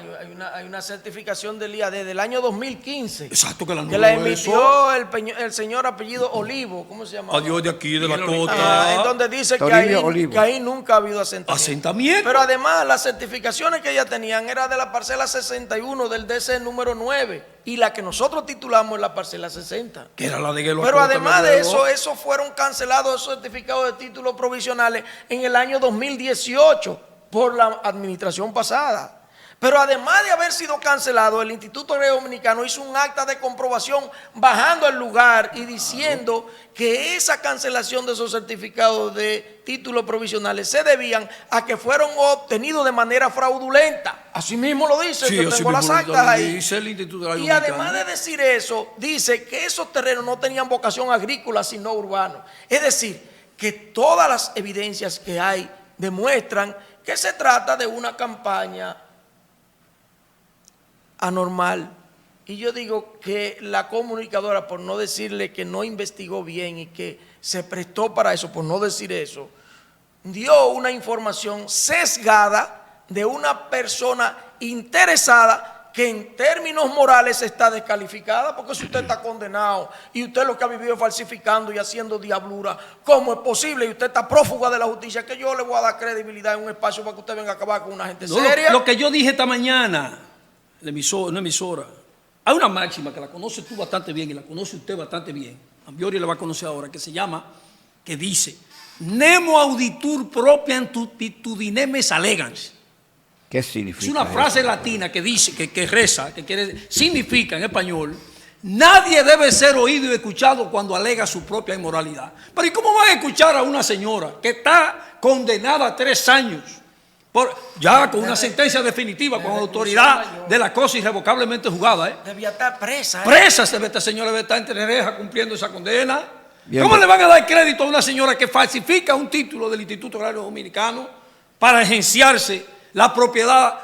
hay una certificación del IAD del año 2015. Exacto, que la Que la anuló emitió el señor apellido Olivo, ¿cómo se llama? Adiós de aquí, de la Miguel costa. En donde dice Toribio Olivo. que ahí nunca ha habido asentamiento. Asentamiento. Pero además las certificaciones que ella tenían era de la parcela 61 del DC número 9 y la que nosotros titulamos es la parcela 60. Que era la de Guelo Pero Acosta, además me de acuerdo. eso fueron cancelados esos certificados de títulos provisionales en el año 2018 por la administración pasada. Pero además de haber sido cancelado, el Instituto Agrario Dominicano hizo un acta de comprobación bajando al lugar y diciendo que esa cancelación de esos certificados de títulos provisionales se debían a que fueron obtenidos de manera fraudulenta. Así mismo lo dice, Sí, yo así tengo las mismo actas ahí. dice el Instituto Agrario Y Dominicano. además de decir eso, dice que esos terrenos no tenían vocación agrícola, sino urbano. Es decir, que todas las evidencias que hay demuestran que se trata de una campaña anormal. Y yo digo que la comunicadora, por no decirle que no investigó bien y que se prestó para eso, por no decir eso, dio una información sesgada de una persona interesada que en términos morales está descalificada, porque si usted está condenado y usted lo que ha vivido falsificando y haciendo diablura, ¿cómo es posible? Y usted está prófuga de la justicia, que yo le voy a dar credibilidad en un espacio para que usted venga a acabar con una gente No, seria. lo que yo dije esta mañana, una emisora, hay una máxima que la conoce tú bastante bien y la conoce usted bastante bien, Ambiori la va a conocer ahora, que se llama, que dice, Nemo auditur propriam tuttitudinem allegans. ¿Qué significa? Es una eso? frase latina que dice, que reza, significa en español, nadie debe ser oído y escuchado cuando alega su propia inmoralidad. Pero ¿y cómo van a escuchar a una señora que está condenada a 3 años? Ya con una sentencia definitiva, con autoridad de la cosa irrevocablemente juzgada. Debía estar presa. Presa esta señora, debe estar entre rejas cumpliendo esa condena. Bien, ¿Cómo le van a dar crédito a una señora que falsifica un título del Instituto Agrario Dominicano para agenciarse la propiedad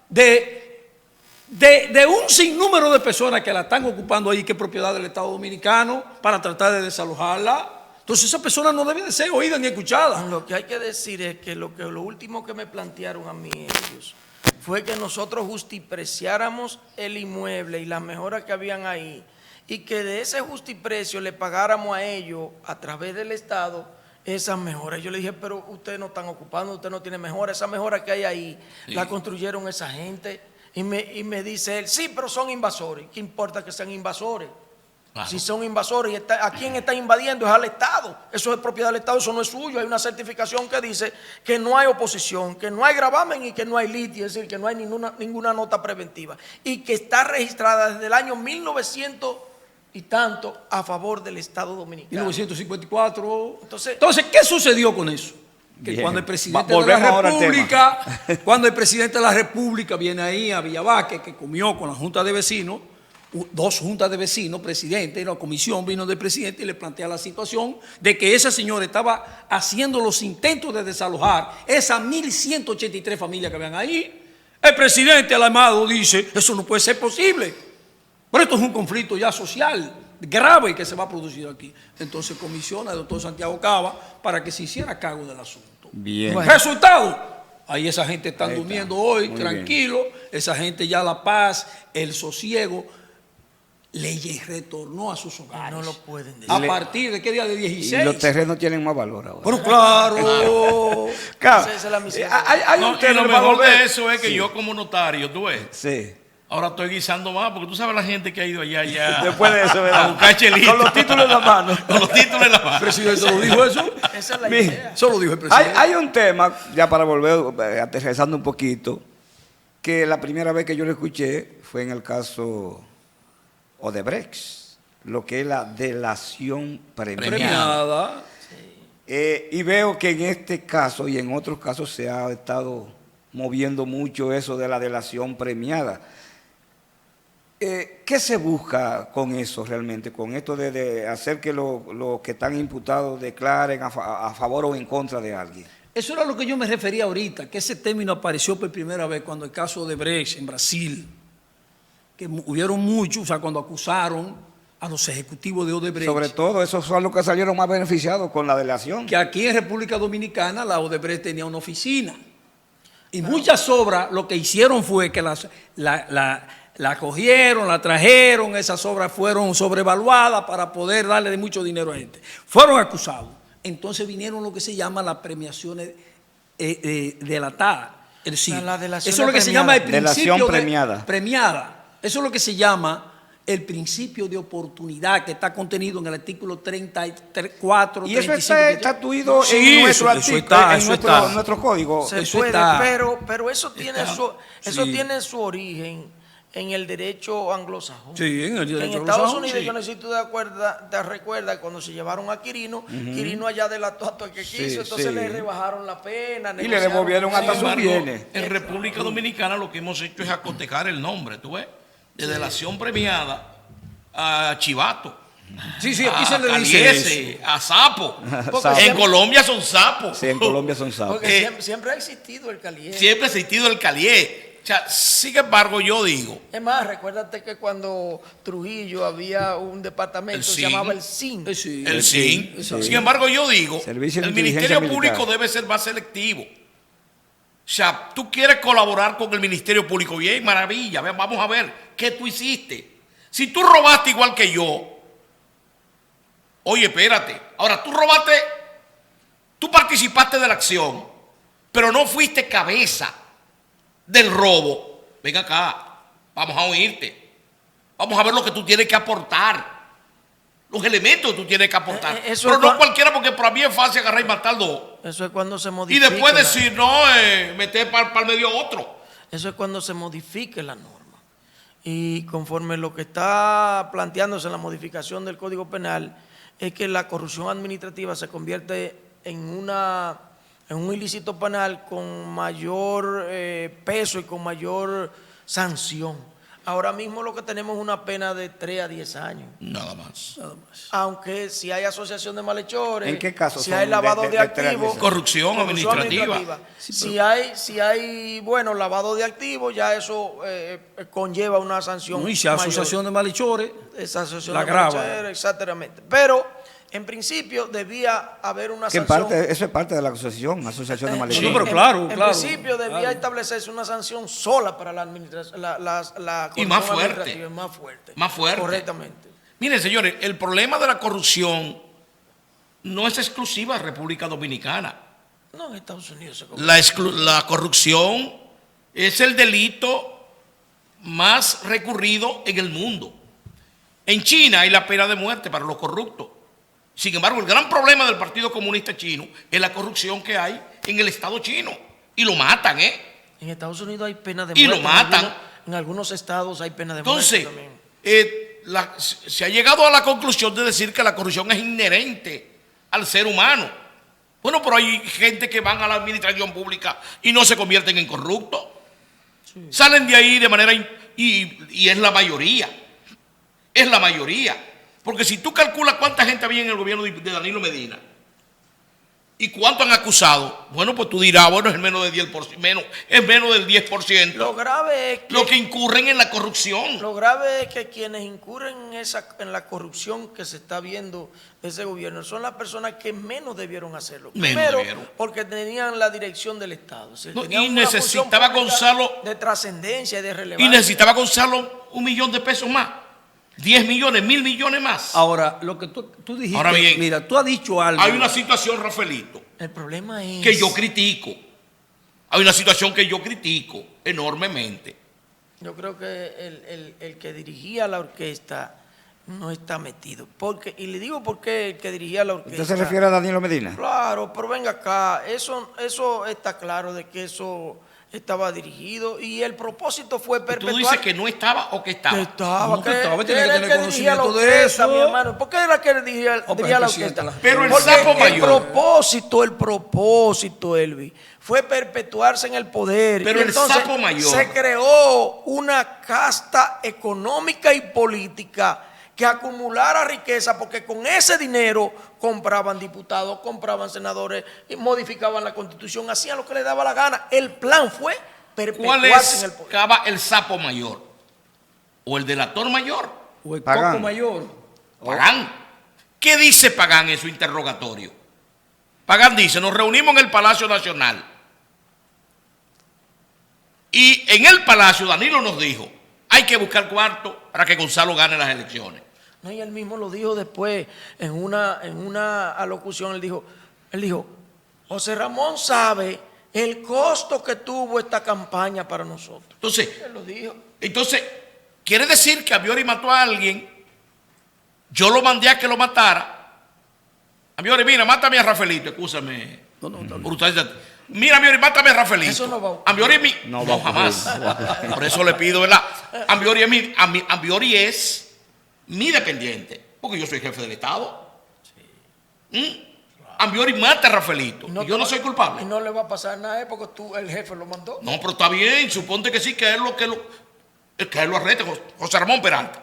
de un sinnúmero de personas que la están ocupando ahí, que es propiedad del Estado Dominicano, para tratar de desalojarla? Entonces esa persona no debe de ser oída ni escuchada. Lo que hay que decir es que lo último que me plantearon a mí ellos fue que nosotros justipreciáramos el inmueble y las mejoras que habían ahí, y que de ese justiprecio le pagáramos a ellos a través del Estado esas mejoras. Yo le dije, pero ustedes no están ocupando, usted no tiene mejoras, esas mejoras que hay ahí la construyeron esa gente. Y me dice él, sí, pero son invasores. ¿Qué importa que sean invasores? Claro. Si son invasores, ¿a quién está invadiendo? Es al Estado. Eso es propiedad del Estado, eso no es suyo. Hay una certificación que dice que no hay oposición, que no hay gravamen y que no hay litis, es decir, que no hay ninguna nota preventiva. Y que está registrada desde el año 1900 y tanto a favor del Estado Dominicano. 1954. Entonces, ¿Qué sucedió con eso? Que Bien. cuando el presidente de Volvemos la ahora al tema. República, cuando el presidente de la República viene ahí a Villavaque, que comió con la Junta de Vecinos, 2 juntas de vecinos, presidente y la comisión vino del presidente y le plantea la situación de que ese señor estaba haciendo los intentos de desalojar esas 1.183 familias que habían ahí. El presidente Alamado dice, eso no puede ser posible. Pero esto es un conflicto ya social grave que se va a producir aquí. Entonces comisiona al doctor Santiago Cava para que se hiciera cargo del asunto. Bien. Bueno. Resultado, ahí esa gente está Ahí está. durmiendo hoy, Muy tranquilo, esa gente ya la paz, el sosiego, le retornó a sus hogares. no lo pueden decir. ¿A partir de qué día? De 16. Y los terrenos tienen más valor ahora. Pero claro. Claro, Esa es la miseria. hay No, un y terreno lo para mejor volver. de eso es que yo como notario, tú ves, Sí. ahora estoy guisando más, porque tú sabes la gente que ha ido allá ya Después de eso, a ¿verdad? buscar chelito. Con los títulos en la mano. Con los títulos en la mano. ¿El presidente lo dijo eso? Esa es la Mire, idea. Eso lo dijo el presidente. Hay un tema, ya para volver aterrizando un poquito, que la primera vez que yo lo escuché fue en el caso Odebrecht, lo que es la delación premiada. Premiada. Y veo que en este caso y en otros casos se ha estado moviendo mucho eso de la delación premiada. ¿Qué se busca con eso realmente? Con esto de hacer que los que están imputados declaren a favor o en contra de alguien. Eso era lo que yo me refería ahorita, que ese término apareció por primera vez cuando el caso de Brecht en Brasil, que hubieron muchos, o sea, cuando acusaron a los ejecutivos de Odebrecht. Sobre todo, esos son los que salieron más beneficiados con la delación. Que aquí en República Dominicana la Odebrecht tenía una oficina. Y muchas obras lo que hicieron fue que la cogieron, la trajeron, esas obras fueron sobrevaluadas para poder darle de mucho dinero a gente. Fueron acusados. Entonces vinieron lo que se llama las premiaciones delatadas. Es decir, La delación eso es lo que se llama el Delación principio premiada. premiada. Eso es lo que se llama el principio de oportunidad que está contenido en el artículo 34, Y eso 35. está estatuido Sí, en nuestro eso artículo, está, en eso nuestro, está. nuestro código. Se Eso puede, está. pero eso tiene Está. eso Sí. tiene su origen en el derecho anglosajón. Sí, en el derecho En Estados anglosajón, Unidos, sí. yo no sé si tú te recuerdas cuando se llevaron a Quirino, Quirino allá delató a todo el que Sí, quiso, entonces sí. le rebajaron la pena. Y le negociaron devolvieron con hasta él. sus Sin bienes. embargo, en República Dominicana lo que hemos hecho es acotejar el nombre, ¿tú ves? De delación premiada a Chivato, Sí, sí, aquí a se le dice Caliese, eso. a Sapo. Sapo. En Colombia son sapos. Sí, en Colombia son sapos. Porque siempre ha existido el caliente. Siempre ha existido el Calié. O sea, sin embargo, yo digo, Es más, recuérdate que cuando Trujillo había un departamento El que se SIN. llamaba el SIN. Sí. el SIN. exacto. Sin embargo, yo digo, Servicio de el Inteligencia Ministerio Público Militar. debe ser más selectivo. O sea, tú quieres colaborar con el Ministerio Público, bien, maravilla, vamos a ver qué tú hiciste. Si tú robaste igual que yo, oye, espérate, ahora tú participaste de la acción, pero no fuiste cabeza del robo. Ven acá, vamos a oírte. Vamos a ver lo que tú tienes que aportar. Los elementos que tú tienes que aportar. Eso Pero es no cualquiera, porque para mí es fácil agarrar y matar dos. Eso es cuando se Y modifica. después decir, no, meter para el medio otro. Eso es cuando se modifique la norma. Y conforme lo que está planteándose en la modificación del Código Penal, es que la corrupción administrativa se convierte en un ilícito penal con mayor peso y con mayor sanción. Ahora mismo lo que tenemos es una pena de 3 a 10 años. Nada más. Aunque si hay asociación de malhechores, ¿En qué casos si son hay lavado de de 3 a 10 activos, años? Corrupción administrativa. Si hay, bueno, lavado de activos, ya eso conlleva una sanción. No, y si hay mayor. asociación de malhechores, Esa asociación la de agrava. malhechores, exactamente. Pero en principio debía haber una Que sanción. eso es parte de la asociación de No, malhechores. pero claro, en claro. principio debía Claro. establecerse una sanción sola para la administración, la Y más corrupción fuerte. administrativa, más fuerte. Más fuerte. Correctamente. Miren, señores, el problema de la corrupción no es exclusiva de República Dominicana. No, en Estados Unidos se comete. La corrupción es el delito más recurrido en el mundo. En China hay la pena de muerte para los corruptos. Sin embargo, el gran problema del Partido Comunista Chino es la corrupción que hay en el Estado chino. Y lo matan, ¿eh? En Estados Unidos hay pena de Y muerte. lo matan. En algunos estados hay pena de Entonces, muerte también. se ha llegado a la conclusión de decir que la corrupción es inherente al ser humano. Bueno, pero hay gente que van a la administración pública y no se convierten en corruptos. Salen de ahí de manera... Y es la mayoría. Es la mayoría. Porque si tú calculas cuánta gente había en el gobierno de Danilo Medina y cuánto han acusado, bueno, pues tú dirás, bueno, es menos del 10%, es menos del 10%. Lo grave es que, Lo que incurren en la corrupción. lo grave es que quienes incurren en la corrupción que se está viendo de ese gobierno son las personas que menos debieron hacerlo. Menos Primero, debieron. porque tenían la dirección del Estado. O sea, No, tenían y una función necesitaba pública Gonzalo- de trascendencia y de relevancia. Y necesitaba Gonzalo $1 millón de pesos más. 10 millones, 1.000 millones más. Ahora, lo que tú dijiste, Ahora bien, mira, tú has dicho algo. Hay una situación, Rafaelito, El problema es que yo critico. Hay una situación que yo critico enormemente. Yo creo que el que dirigía la orquesta no está metido. Y le digo por qué el que dirigía la orquesta. ¿Usted se refiere a Danilo Medina? Claro, pero venga acá, eso está claro de que eso estaba dirigido y el propósito fue Tú perpetuar. dices que no estaba o que estaba. Que estaba, No, que estaba, tiene era que el tener dirigía la conocimiento de orquesta, eso. mi hermano. ¿Por qué era el que dirigía pero la es que orquesta? siéntala. Pero el Porque sapo mayor. el propósito, Elvi, fue perpetuarse en el poder. Pero Y el entonces sapo mayor. se creó una casta económica y política que acumulara riqueza, porque con ese dinero compraban diputados, compraban senadores, y modificaban la constitución, hacían lo que les daba la gana. El plan fue ¿Cuál perpetuarse en es el poder. Cava, el sapo mayor? ¿O el delator mayor? O el Pagán. coco mayor. Pagán. ¿Qué dice Pagán en su interrogatorio? Pagán dice, nos reunimos en el Palacio Nacional. Y en el Palacio Danilo nos dijo, hay que buscar cuarto para que Gonzalo gane las elecciones. No, y él mismo lo dijo después en una alocución. Él dijo, José Ramón sabe el costo que tuvo esta campaña para nosotros. Entonces, Él lo dijo. Entonces, quiere decir que Ambiori mató a alguien, yo lo mandé a que lo matara. Ambiori, mira, mátame a Rafaelito, escúchame. Mira, Ambiori, mátame a Rafaelito. Eso no va a ocurrir. Ambiori No no, va a ocurrir. jamás. Por eso le pido, ¿verdad? Ambiori es mi dependiente, porque yo soy jefe del Estado. Ambiori mata a Rafaelito. Y yo no soy culpable. Y no le va a pasar nada porque tú, el jefe lo mandó. No, pero está bien, suponte que sí, que él lo arreste, José Ramón Peralta,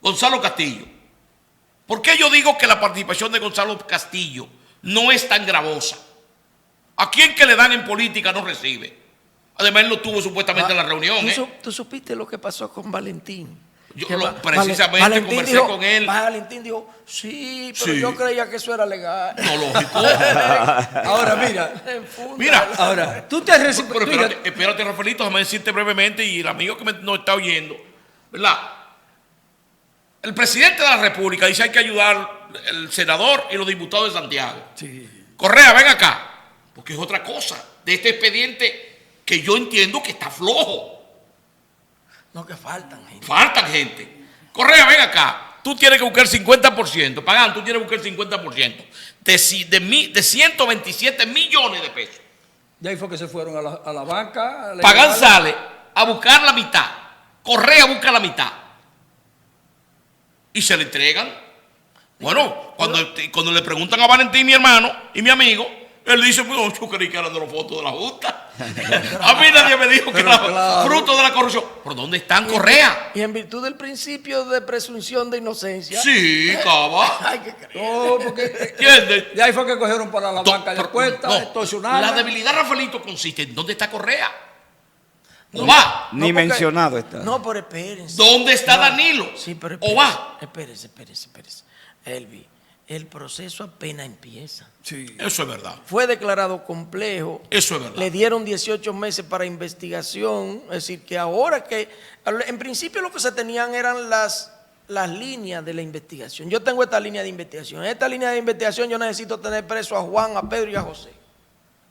Gonzalo Castillo. ¿Por qué yo digo que la participación de Gonzalo Castillo no es tan gravosa? ¿A quién que le dan en política no recibe? Además, él no tuvo supuestamente en la reunión. ¿Tú supiste lo que pasó con Valentín? Yo Que precisamente Valentín conversé dijo, con él. Valentín dijo, sí, pero Sí. yo creía que eso era legal. No, lógico. Ahora, mira, En funda. Mira, ahora, tú te recibes. pero espérate, Rafaelito, déjame decirte brevemente, y el amigo que nos está oyendo, ¿verdad? El presidente de la República dice hay que ayudar el senador y los diputados de Santiago. Correa, ven acá, porque es otra cosa de este expediente que yo entiendo que está flojo. No, que faltan, gente. Faltan gente. Correa, ven acá. Tú tienes que buscar el 50%. Pagan, tú tienes que buscar el 50% de 127 millones de pesos. De ahí fue que se fueron a la banca. Pagan sale a buscar la mitad. Correa busca la mitad. Y se le entregan. Bueno, cuando le preguntan a Valentín, mi hermano y mi amigo, él dice, pues yo creí que eran de los fotos de la Junta. A mí nadie me dijo que era claro, fruto de la corrupción. ¿Por dónde están Correa? Y en virtud del principio de presunción de inocencia. Sí, caba. Hay que creer. No, porque ¿Entiendes? de ahí fue que cogieron para la banca de Pero, apuestas, no, extorsionaron. la debilidad, Rafaelito, consiste en dónde está Correa. ¿O va? Ni porque- mencionado está. No, pero espérense. ¿Dónde está No. Danilo? Sí, pero ¿O va? Espérese. Elvi, el proceso apenas empieza. Sí. Eso es verdad. Fue declarado complejo. Eso es verdad. Le dieron 18 meses para investigación. Es decir, que ahora que... En principio lo que se tenían eran las líneas de la investigación. Yo tengo esta línea de investigación. En esta línea de investigación yo necesito tener preso a Juan, a Pedro y a José.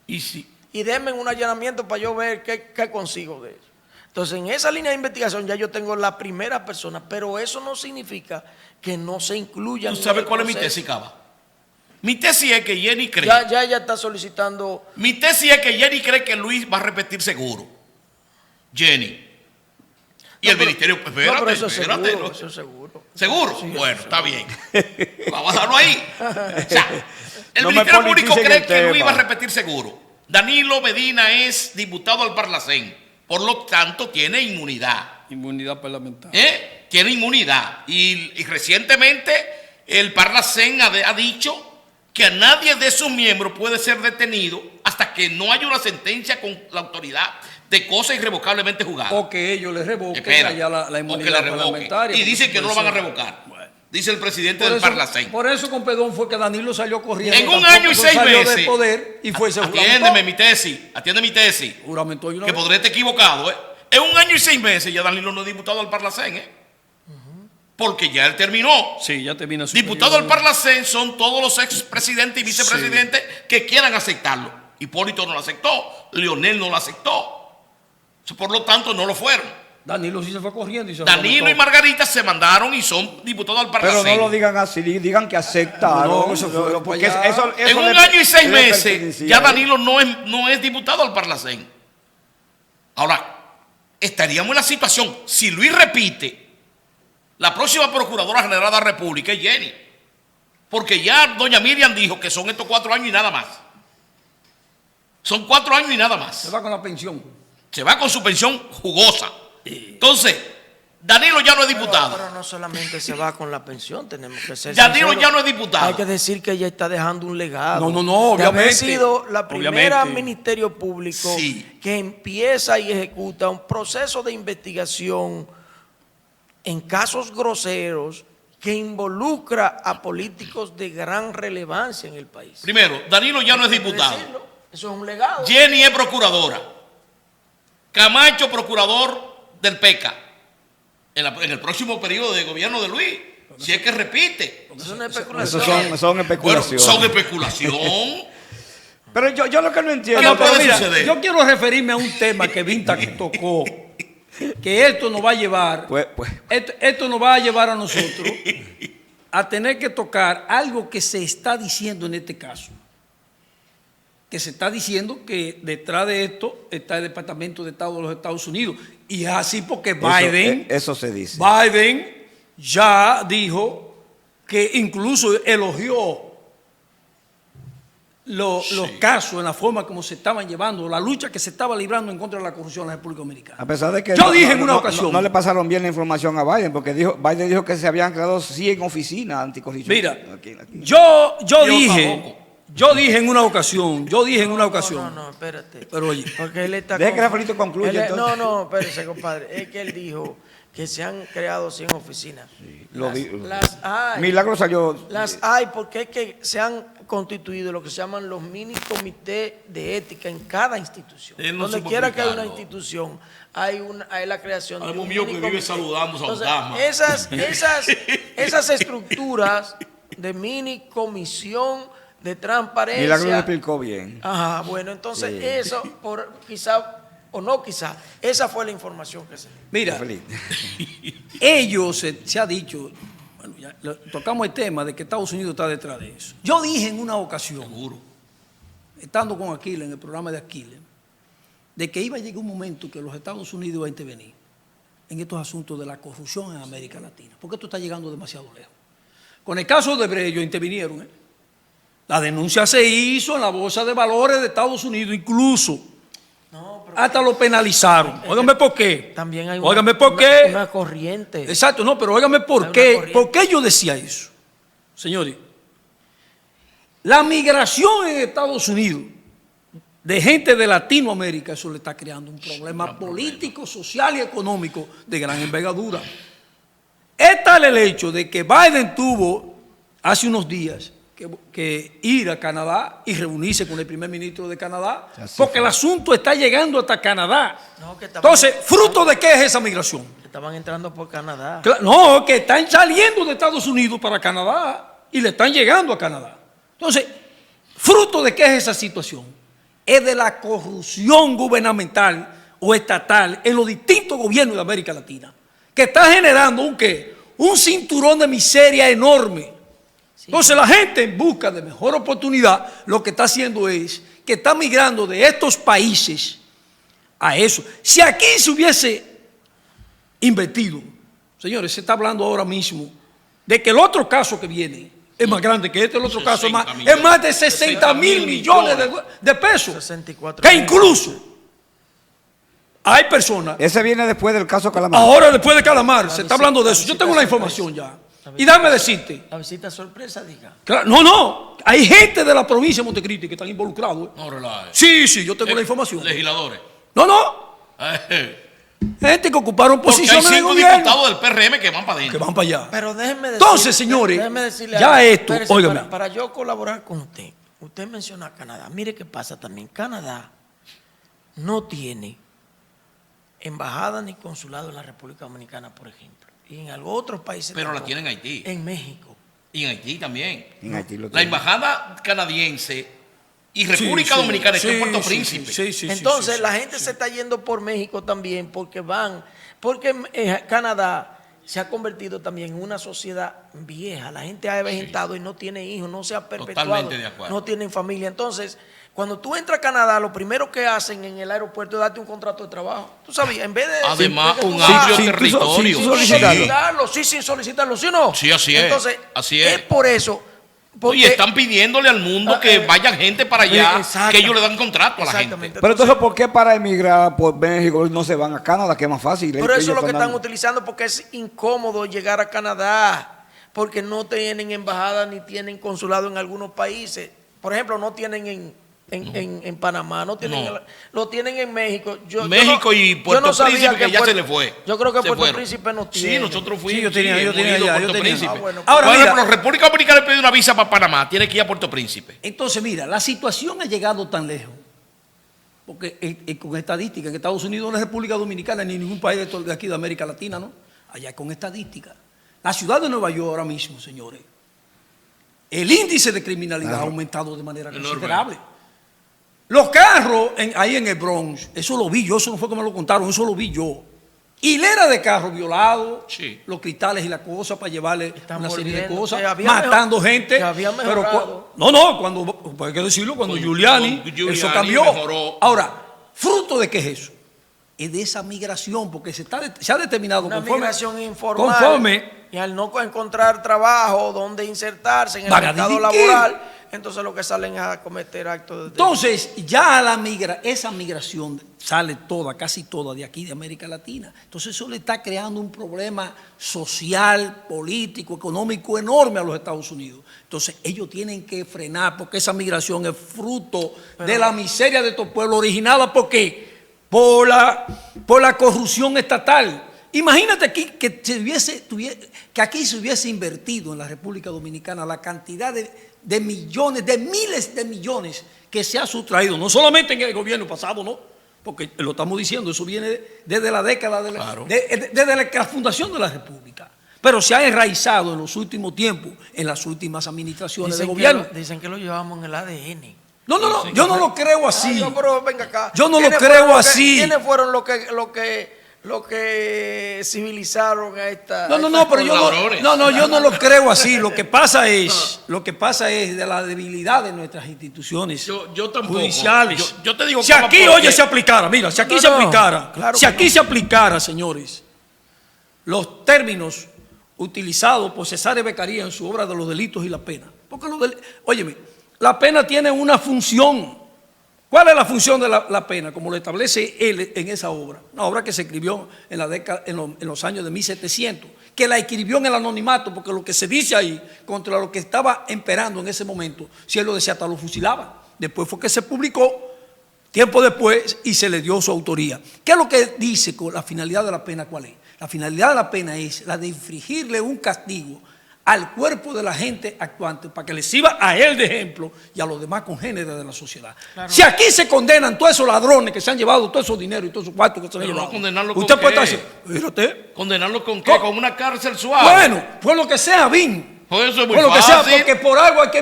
Y sí. Y denme un allanamiento para yo ver qué consigo de ellos. Entonces, en esa línea de investigación ya yo tengo la primera persona, pero eso no significa que no se incluyan. ¿Tú sabes en el cuál es mi proceso. tesis, Cava? Mi tesis es que Jenny cree. Ya ella está solicitando. Mi tesis es que Jenny cree que Luis va a repetir seguro. Jenny. Y el ministerio, No, espérate, pero eso es espérate. seguro, ¿no? eso es seguro. ¿Seguro? Sí, Bueno, eso es está bien. Vamos a dejarlo ahí. O sea, el No me Ministerio Público politicen cree el que Luis tema. va a repetir seguro. Danilo Medina es diputado al Parlacén. Por lo tanto, tiene inmunidad. Inmunidad parlamentaria. Tiene inmunidad. Y recientemente el Parlacén ha dicho que a nadie de sus miembros puede ser detenido hasta que no haya una sentencia con la autoridad de cosa irrevocablemente juzgada. O que ellos le revoquen Espera, allá la o que inmunidad le revoquen. parlamentaria. Y porque dicen que no lo puede van a ser. revocar. Bueno. Dice el presidente Por del eso, Parlacén. por eso con Pedón fue que Danilo salió corriendo. En un tampoco año y no 6 salió meses. de poder y fue Atiéndeme mi tesis. Atiende mi tesis. Juramentó y una Que vez. podré estar equivocado. En un año y 6 meses ya Danilo no es diputado al Parlacén. Porque ya él terminó. Sí, ya termina su Diputado periodo. al Parlacén son todos los expresidentes y vicepresidentes que quieran aceptarlo. Hipólito no lo aceptó, Leonel no lo aceptó. Por lo tanto, no lo fueron. Danilo sí se fue corriendo y se Danilo y juramentó. Margarita se mandaron y son diputados al Pero Parlacén. no lo digan así, digan que aceptaron. No, eso fue porque para allá. eso En un le- año y 6 le meses, pertenecía ya a él. Danilo no es diputado al Parlacén. Ahora, estaríamos en la situación, si Luis repite, la próxima Procuradora General de la República es Jenny. Porque ya doña Miriam dijo que son estos 4 años y nada más. Son 4 años y nada más. Se va con la pensión. Se va con su pensión jugosa. Entonces, Danilo ya no es diputado. Pero no solamente se va con la pensión, tenemos que ser Danilo sinceros. ya no es diputado. Hay que decir que ella está dejando un legado. No, de haber obviamente. sido la primera Obviamente. ministerio público Sí. que empieza y ejecuta un proceso de investigación en casos groseros que involucra a políticos de gran relevancia en el país. Primero, Danilo ya no es Hay que diputado. decirlo, eso es un legado. Jenny es procuradora. Camacho, procurador del PECA. En el próximo periodo de gobierno de Luis. Si es que repite. Eso es una especulación. Eso son Bueno, especulaciones. son especulación. Pero yo lo que no entiendo. ¿Qué Pero puede mira, suceder? yo quiero referirme a un tema que Vinta tocó que esto nos va a llevar, Pues, esto nos va a llevar a nosotros a tener que tocar algo que se está diciendo en este caso. Que se está diciendo que detrás de esto está el Departamento de Estado de los Estados Unidos. Y es así porque Biden, eso se dice. Biden ya dijo que incluso elogió los casos en la forma como se estaban llevando, la lucha que se estaba librando en contra de la corrupción en la República Dominicana. A pesar de que yo dije en una ocasión. No le pasaron bien la información a Biden, porque Biden dijo que se habían creado 100 oficinas anticorrupción. Mira, aquí. yo dije en una ocasión, No, espérate. Pero oye, Porque él está Deje que Rafaelito concluya, entonces. No, espérese, compadre. Es que él dijo que se han creado 100 oficinas. Lo Las hay. Milagro salió. Las hay porque es que se han constituido lo que se llaman los mini comités de ética en cada institución. Él no Donde supo quiera que haya una explicarlo. institución, hay la creación Algo de un mío que mini vive comité. saludando a Entonces, fantasmas. esas estructuras de mini comisión de transparencia. Milagro lo explicó bien. Ajá, bueno, entonces Sí. eso, quizá o no quizá, esa fue la información que se dio. mira, Feliz. ellos, se ha dicho, bueno, ya tocamos el tema de que Estados Unidos está detrás de eso. Yo dije en una ocasión, Seguro. estando con Aquiles, en el programa de Aquiles, de que iba a llegar un momento que los Estados Unidos iba a intervenir en estos asuntos de la corrupción en América Latina, porque esto está llegando demasiado lejos. Con el caso de Brecht, ellos intervinieron. La denuncia se hizo en la Bolsa de Valores de Estados Unidos, incluso No, pero hasta lo penalizaron. Óigame por qué. también hay Óigame por qué. una corriente. Exacto, no, pero óigame Hay por una qué. corriente. ¿Por qué yo decía eso? Señores, la migración en Estados Unidos de gente de Latinoamérica, eso le está creando un problema político, social y económico de gran envergadura. Es tal el hecho de que Biden tuvo hace unos días que ir a Canadá y reunirse con el primer ministro de Canadá, Así porque fue. el asunto está llegando hasta Canadá. No, que estaban- Entonces, ¿fruto de qué es esa migración? Estaban entrando por Canadá. No, que están saliendo de Estados Unidos para Canadá y le están llegando a Canadá. Entonces, ¿fruto de qué es esa situación? Es de la corrupción gubernamental o estatal en los distintos gobiernos de América Latina, que está generando un cinturón de miseria enorme. Entonces la gente en busca de mejor oportunidad lo que está haciendo es que está migrando de estos países a eso. Si aquí se hubiese invertido, señores, se está hablando ahora mismo de que el otro caso que viene es más grande que este, el otro caso es más de 60 mil millones de pesos, 64 que incluso hay personas, Ese viene después del caso Calamar. ahora después de Calamar, se está hablando de eso, yo tengo la información ya, y dame decirte, La visita sorpresa, diga. claro, no, hay gente de la provincia de Montecristi que están involucrados. No relaje. Sí, yo tengo la información. Legisladores. No, gente que ocuparon Porque hay posiciones de 5 gobierno diputados del PRM que van para que adentro. van para allá. Pero déjenme decir. Entonces, señores, déjenme decirle ya algo. esto, Espérese, óigame. para yo colaborar con usted, usted menciona a Canadá. Mire qué pasa también. Canadá no tiene embajada ni consulado en la República Dominicana, por ejemplo. Y en algunos otros países. Pero la tampoco. tiene en Haití. En México. Y en Haití también. En Haití lo La tiene. embajada canadiense y República Sí, Dominicana está en sí, Puerto sí, Príncipe. sí, Entonces sí, la sí, gente sí. se está yendo por México también porque Canadá se ha convertido también en una sociedad vieja. La gente ha envejecido y no tiene hijos, no se ha perpetuado, Totalmente de acuerdo. no tienen familia. Entonces, cuando tú entras a Canadá, lo primero que hacen en el aeropuerto es darte un contrato de trabajo. Tú sabías, en vez de Además, de que tú un vas- amplio sí, territorio. sí, sin solicitarlo. solicitarlo, sí, sin solicitarlo, ¿sí o no? Sí, así es. Entonces, Así es. por eso. Y están pidiéndole al mundo que vayan gente para allá, exacto. que ellos le dan contrato a la gente. Exactamente. Pero entonces, ¿por qué para emigrar por México no se van a Canadá, que es más fácil? Pero eso es lo que están están utilizando porque es incómodo llegar a Canadá, porque no tienen embajada ni tienen consulado en algunos países. Por ejemplo, no tienen en Panamá, no tienen, No. lo tienen en México. México y Puerto sabía Príncipe, que ya Puerto- se le fue. Yo creo que Se Puerto fueron. Príncipe no tiene. Sí, nosotros fuimos. Sí, yo tenía hemos allá, ido a yo Puerto tenía. Príncipe. Ah, bueno. Ahora, Por mira, ejemplo, República Dominicana le pide una visa para Panamá, tiene que ir a Puerto Príncipe. entonces mira, la situación ha llegado tan lejos, porque con estadística, en Estados Unidos no es República Dominicana ni ningún país de aquí de América Latina, ¿no? Allá con estadística. La ciudad de Nueva York ahora mismo, señores, el índice de criminalidad ha aumentado de manera Enorme. considerable. Los carros ahí en el Bronx, eso lo vi yo, eso no fue que me lo contaron, eso lo vi yo. hilera de carros violados, Sí. los cristales y la cosa para llevarle Están una serie de volviendo, cosas, que había matando mejor- gente. que había Pero mejorado. cuando, hay que decirlo, cuando Con Giuliani, Giuliani eso cambió. mejoró. Ahora, ¿fruto de qué es eso? Es de esa migración, porque se ha determinado Una conforme, migración informal. conforme Y al no encontrar trabajo donde insertarse en el Van a mercado delinquir. laboral, entonces lo que salen es a cometer actos de... Entonces, ya esa migración sale toda, casi toda de aquí, de América Latina. Entonces, eso le está creando un problema social, político, económico enorme a los Estados Unidos. Entonces, ellos tienen que frenar, porque esa migración es fruto de la miseria de estos pueblos, originada ¿por qué? Por la corrupción estatal. Imagínate aquí que aquí se hubiese invertido en la República Dominicana la cantidad de millones, de miles de millones que se ha sustraído, no solamente en el gobierno pasado, ¿no? Porque lo estamos diciendo, eso viene desde la década, desde la fundación de la República. Pero se ha enraizado en los últimos tiempos, en las últimas administraciones de gobierno. Dicen que lo llevamos en el ADN. No, yo no lo creo así. No, pero venga acá. Yo no lo ¿Quiénes creo fueron así. ¿Quiénes fueron los que civilizaron a esta? Pero ladrones. yo no lo creo así. Lo que pasa es de la debilidad de nuestras instituciones Yo tampoco. judiciales. Yo te digo si cómo, aquí, porque- oye, se aplicara, mira, si aquí No, se no, aplicara, claro si que aquí no. se aplicara, señores, los términos utilizados por Cesare Beccaria en su obra de los delitos y la pena. Porque óyeme, la pena tiene una función. ¿Cuál es la función de la pena? Como lo establece él en esa obra. Una obra que se escribió en los años de 1700, que la escribió en el anonimato, porque lo que se dice ahí, contra lo que estaba imperando en ese momento, si él lo decía, hasta lo fusilaba. Después fue que se publicó, tiempo después, y se le dio su autoría. ¿Qué es lo que dice con la finalidad de la pena? ¿Cuál es? La finalidad de la pena es la de infligirle un castigo al cuerpo de la gente actuante para que le sirva a él de ejemplo y a los demás congéneres de la sociedad. Claro. Si aquí se condenan todos esos ladrones que se han llevado todo esos dinero y todos esos cuartos que se han Pero no llevado, condenarlo usted con puede qué. estar diciendo, mírate. ¿Condenarlo con qué? ¿Con una cárcel suave? Bueno, por lo que sea, Vin. Por eso es muy Por lo que sea, fácil. porque por algo hay que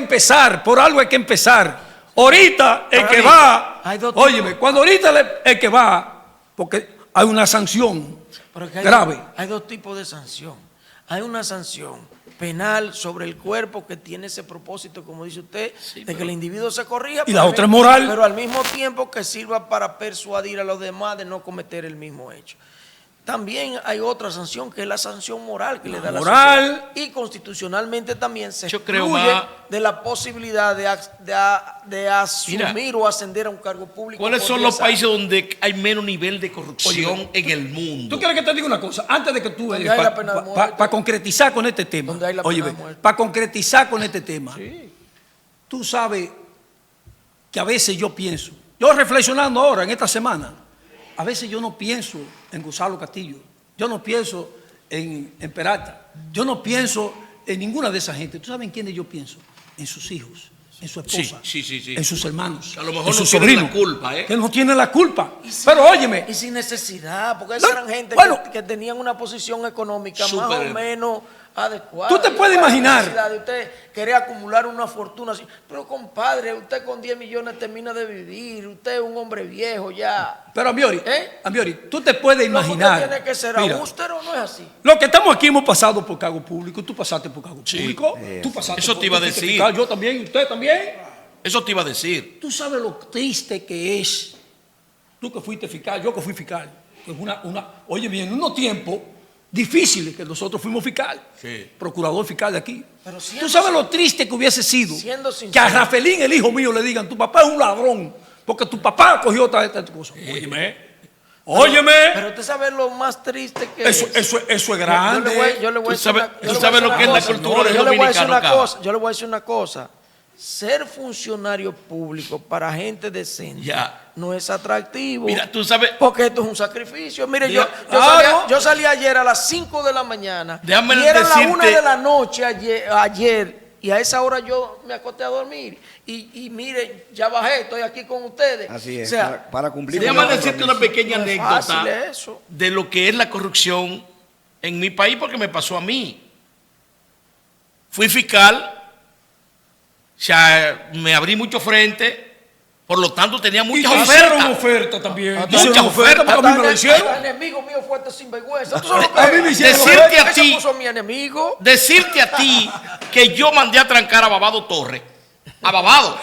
empezar, Ahorita el Ahora que bien, va, hay dos tipos. óyeme, cuando ahorita el que va, porque hay una sanción Pero es que grave. hay dos tipos de sanción. Hay una sanción penal sobre el cuerpo que tiene ese propósito, como dice usted, de que el individuo se corrija. Y la otra es moral. Pero al mismo tiempo que sirva para persuadir a los demás de no cometer el mismo hecho. También hay otra sanción que es la sanción moral que le da la moral. sociedad. Y constitucionalmente también se Yo creo excluye más- de la posibilidad de asumir Mira, o ascender a un cargo público. ¿Cuáles por son 10 los países años. donde hay menos nivel de corrupción Oye, en el mundo? ¿Tú quieres que te diga una cosa? Antes de que tú Donde hay la pena de muerte. para concretizar con este tema. Donde hay la Oye, pena de muerte. para concretizar con este tema. Sí. Tú sabes que a veces yo pienso, yo reflexionando ahora en esta semana, a veces yo no pienso en Gonzalo Castillo, yo no pienso en Peralta, yo no pienso en ninguna de esas gente. ¿Tú sabes en quiénes yo pienso? En sus hijos, en su esposa, Sí. en sus hermanos, A lo mejor en no sus tienen sobrinos, la culpa, ¿eh? que no tienen la culpa. Y sin- Pero óyeme, Y sin necesidad, porque No, esas eran gente bueno. que tenían una posición económica más Súper. o menos adecuada. Tú te Y puedes cuál es la imaginar. necesidad de usted querer acumular una fortuna así. Pero compadre, usted con 10 millones termina de vivir, usted es un hombre viejo ya. pero Ambiori, ¿Eh? tú te puedes No, imaginar. usted tiene que ser Mira, austero, no es así. los que estamos aquí hemos pasado por cargo público. Tú pasaste por cargo Sí. público. Tú pasaste Eso por- te iba a tú fuiste decir. fiscal, yo también, usted también. Eso te iba a decir. Tú sabes lo triste que es. Tú que fuiste fiscal, yo que fui fiscal. Que es oye bien, en unos tiempos difíciles que nosotros fuimos fiscal. Sí. Procurador fiscal de aquí. Pero siendo Tú sabes lo triste que hubiese sido siendo que a sincero. Rafaelín, el hijo mío, le digan, tu papá es un ladrón, porque tu papá cogió esta cosa. Óyeme. Pero usted sabe lo más triste que Eso es grande. Yo le voy a Tú decir sabes- una- tú yo le voy a sabes decir lo una que es la cosa. cultura del Yo le voy a decir dominicano una acá. cosa. Yo le voy a decir una cosa. Ser funcionario público para gente decente Ya. no es atractivo. Mira, tú sabes, Porque esto es un sacrificio. Mire, Mira, yo salí ayer a las 5 de la mañana. Déjame y era la decirte- 1 de la noche ayer. Y a esa hora yo me acosté a dormir. Y mire, ya bajé, estoy aquí con ustedes. Así es, O sea, para cumplir déjame con los decirte una compromisos. pequeña no es anécdota fácil eso. de lo que es la corrupción en mi país, porque me pasó a mí. Fui fiscal, o sea, me abrí mucho frente Por lo tanto, tenía Y muchas te hicieron ofertas. oferta también. Muchas Te hicieron oferta ofertas. porque a mí me lo hicieron. El enemigo mío fue este sinvergüenza. ¿Tú sabes lo que A mí me es? hicieron Decirte oferta. a Ese ti, puso mi enemigo. decirte a ti que yo mandé a trancar a Babado Torres, a Babado,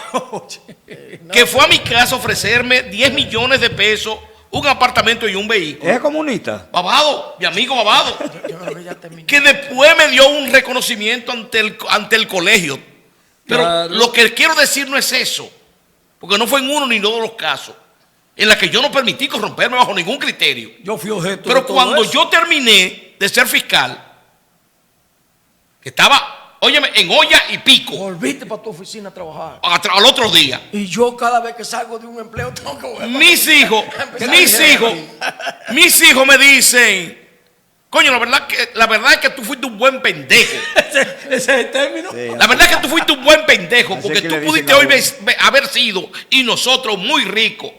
que fue a mi casa a ofrecerme 10 millones de pesos, un apartamento y un vehículo. ¿Es comunista? Babado, mi amigo Babado, Yo creo que ya terminé. que después me dio un reconocimiento ante el colegio. Pero Claro. lo que quiero decir no es eso, porque no fue en uno ni en todos los casos en la que yo no permití corromperme bajo ningún criterio. Yo fui objeto Pero de todo cuando eso. yo terminé de ser fiscal, que estaba, óyeme, en olla y pico, Volviste para tu oficina a trabajar. al otro día, Y yo cada vez que salgo de un empleo tengo que volver. mis hijos me dicen, coño, la verdad es que tú fuiste un buen pendejo. Ese es el término. Sí. La verdad es que tú fuiste un buen pendejo, Así porque que tú le dicen pudiste a hoy uno. haber sido y nosotros muy ricos.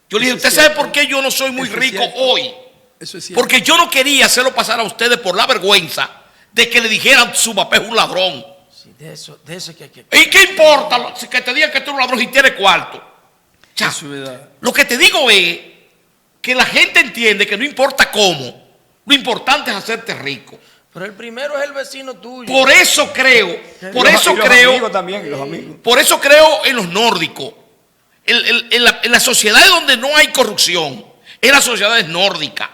Yo le dije, Eso es ¿usted sabe cierto. por qué yo no soy muy Eso es rico cierto. hoy? Eso es cierto. Porque yo no quería hacerlo pasar a ustedes por la vergüenza de que le dijeran su papá es un ladrón. Sí, de eso es que hay que... ¿Y qué importa que te digan que tú eres un ladrón y tienes cuarto? Cha, Eso es verdad. lo que te digo es que la gente entiende que no importa cómo, lo importante es hacerte rico. Pero el primero es el vecino tuyo. Por eso creo, por Y eso los creo, amigos también, y los amigos. por eso creo en los nórdicos. En las sociedades donde no hay corrupción, en las sociedades nórdicas.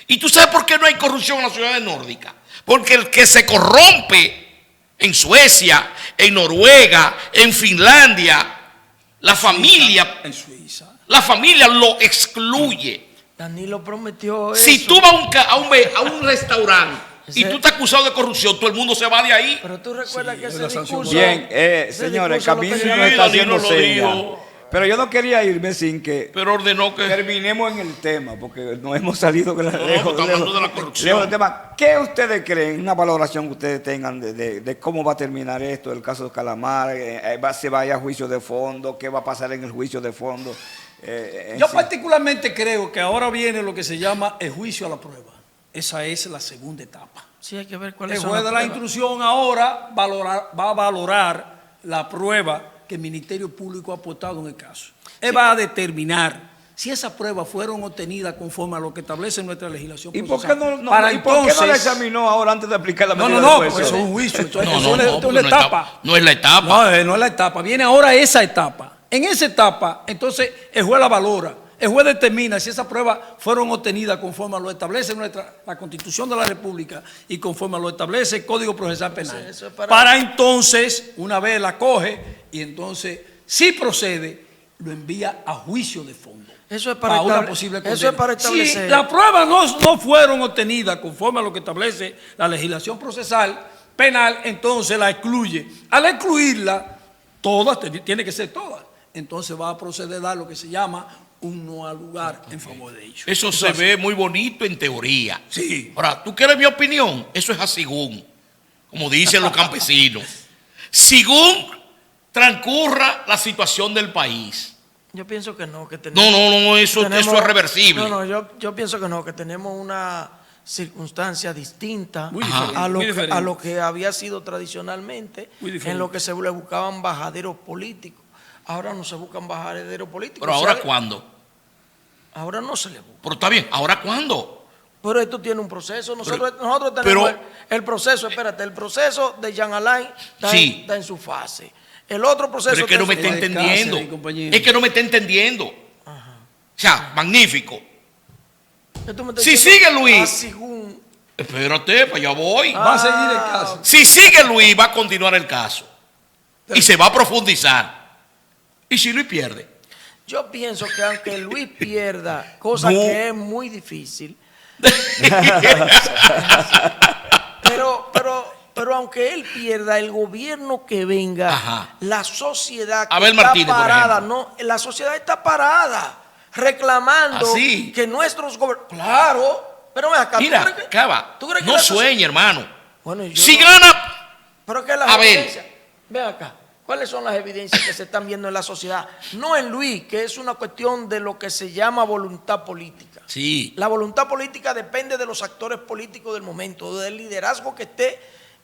¿Y tú sabes por qué no hay corrupción en las sociedades nórdicas? Porque el que se corrompe en Suecia, en Noruega, en Finlandia, la familia En Suiza. lo excluye. Danilo prometió eso. Si tú vas a un restaurante y Ese- tú estás acusado de corrupción, todo el mundo se va de ahí. Pero tú recuerdas Sí, que es ese la sanción. discurso... Bien, ese señores, discurso lo Camilo tenía- nos está haciendo Danilo lo señas. dijo. Pero yo no quería irme sin que Pero ordenó que... terminemos en el tema, porque no hemos salido No, estamos hablando de la corrupción. lejos del tema. ¿Qué ustedes creen, una valoración que ustedes tengan de cómo va a terminar esto, el caso de Calamar? ¿Se va a ir a juicio de fondo? ¿Qué va a pasar en el juicio de fondo? Yo Sí. particularmente creo que ahora viene lo que se llama el juicio a la prueba. Esa es la segunda etapa. Sí, hay que ver El cuáles son juez de las la pruebas. instrucción ahora va a valorar la prueba que el Ministerio Público ha aportado en el caso. Él va a determinar si esas pruebas fueron obtenidas conforme a lo que establece nuestra legislación ¿Y por procesal. qué no, Para ¿y por qué no la entonces- examinó ahora antes de aplicar la No, medida no, de no, fuerza? porque eso es un juicio. Eso No, es no, una no, porque etapa. no es la etapa. No es la etapa. Viene ahora esa etapa. En esa etapa, entonces, el juez la valora. El juez determina si esas pruebas fueron obtenidas conforme a lo establece la Constitución de la República y conforme a lo establece el Código Procesal Penal. Eso es para- Para entonces, una vez la coge y entonces, si procede, lo envía a juicio de fondo. Eso es para una estable- posible eso es condena. para establecer. Si las pruebas no fueron obtenidas conforme a lo que establece la legislación procesal penal, entonces la excluye. Al excluirla, todas, tiene que ser todas, entonces va a proceder a dar lo que se llama un no al lugar en favor de ellos. Eso se ve muy bonito en teoría. Sí. Ahora, ¿tú quieres mi opinión? Eso es a según, como dicen los campesinos. Según transcurra la situación del país. Yo pienso que no, que tenemos... No, eso tenemos- es reversible. No, yo pienso que no, que tenemos una circunstancia distinta Muy diferente, a, lo muy que, diferente. a lo que había sido tradicionalmente, Muy diferente. en lo que se le buscaban bajaderos políticos. Ahora no se buscan bajaderos políticos. Pero O ahora sea, ¿cuándo? ahora no se le busca. Pero está bien, ¿ahora cuándo? Pero esto tiene un proceso. Nosotros tenemos pero- el proceso, espérate, el proceso de Jean Alain Sí. está en su fase. El otro proceso Pero es que no me está está en su de entendiendo. Cáceres y compañía. Es que no me está entendiendo. O sea, magnífico. ¿Qué tú me estás Si diciendo? sigue Luis. Ah, según- Espérate, para allá voy. Va a seguir el caso. Si sigue Luis, va a continuar el caso. Y se va a profundizar. ¿Y si Luis pierde? Yo pienso que aunque Luis pierda, cosa No. que es muy difícil, pero aunque él pierda, el gobierno que venga, Ajá. la sociedad que Abel está Martínez, por parada, ejemplo. no, la sociedad está parada, reclamando ¿Ah, sí? que nuestros gobiernos, claro, pero ven acá, Mira, ¿tú crees que- Cava, tú crees que no la sociedad- sueñe, hermano. Bueno, yo Si no- gana, Pero que las Abel. evidencias, ven acá, ¿cuáles son las evidencias que se están viendo en la sociedad? No en Luis, que es una cuestión de lo que se llama voluntad política. sí. La voluntad política depende de los actores políticos del momento, del liderazgo que esté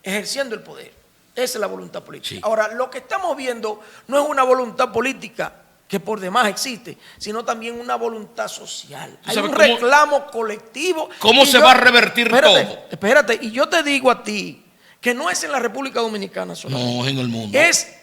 ejerciendo el poder. Esa es la voluntad política. Sí. Ahora, lo que estamos viendo no es una voluntad política que por demás existe, sino también una voluntad social. Hay sabes un cómo- reclamo colectivo. ¿Cómo Y se va a revertir todo? Espérate, y yo te digo a ti que no es en la República Dominicana solamente. No, en el mundo.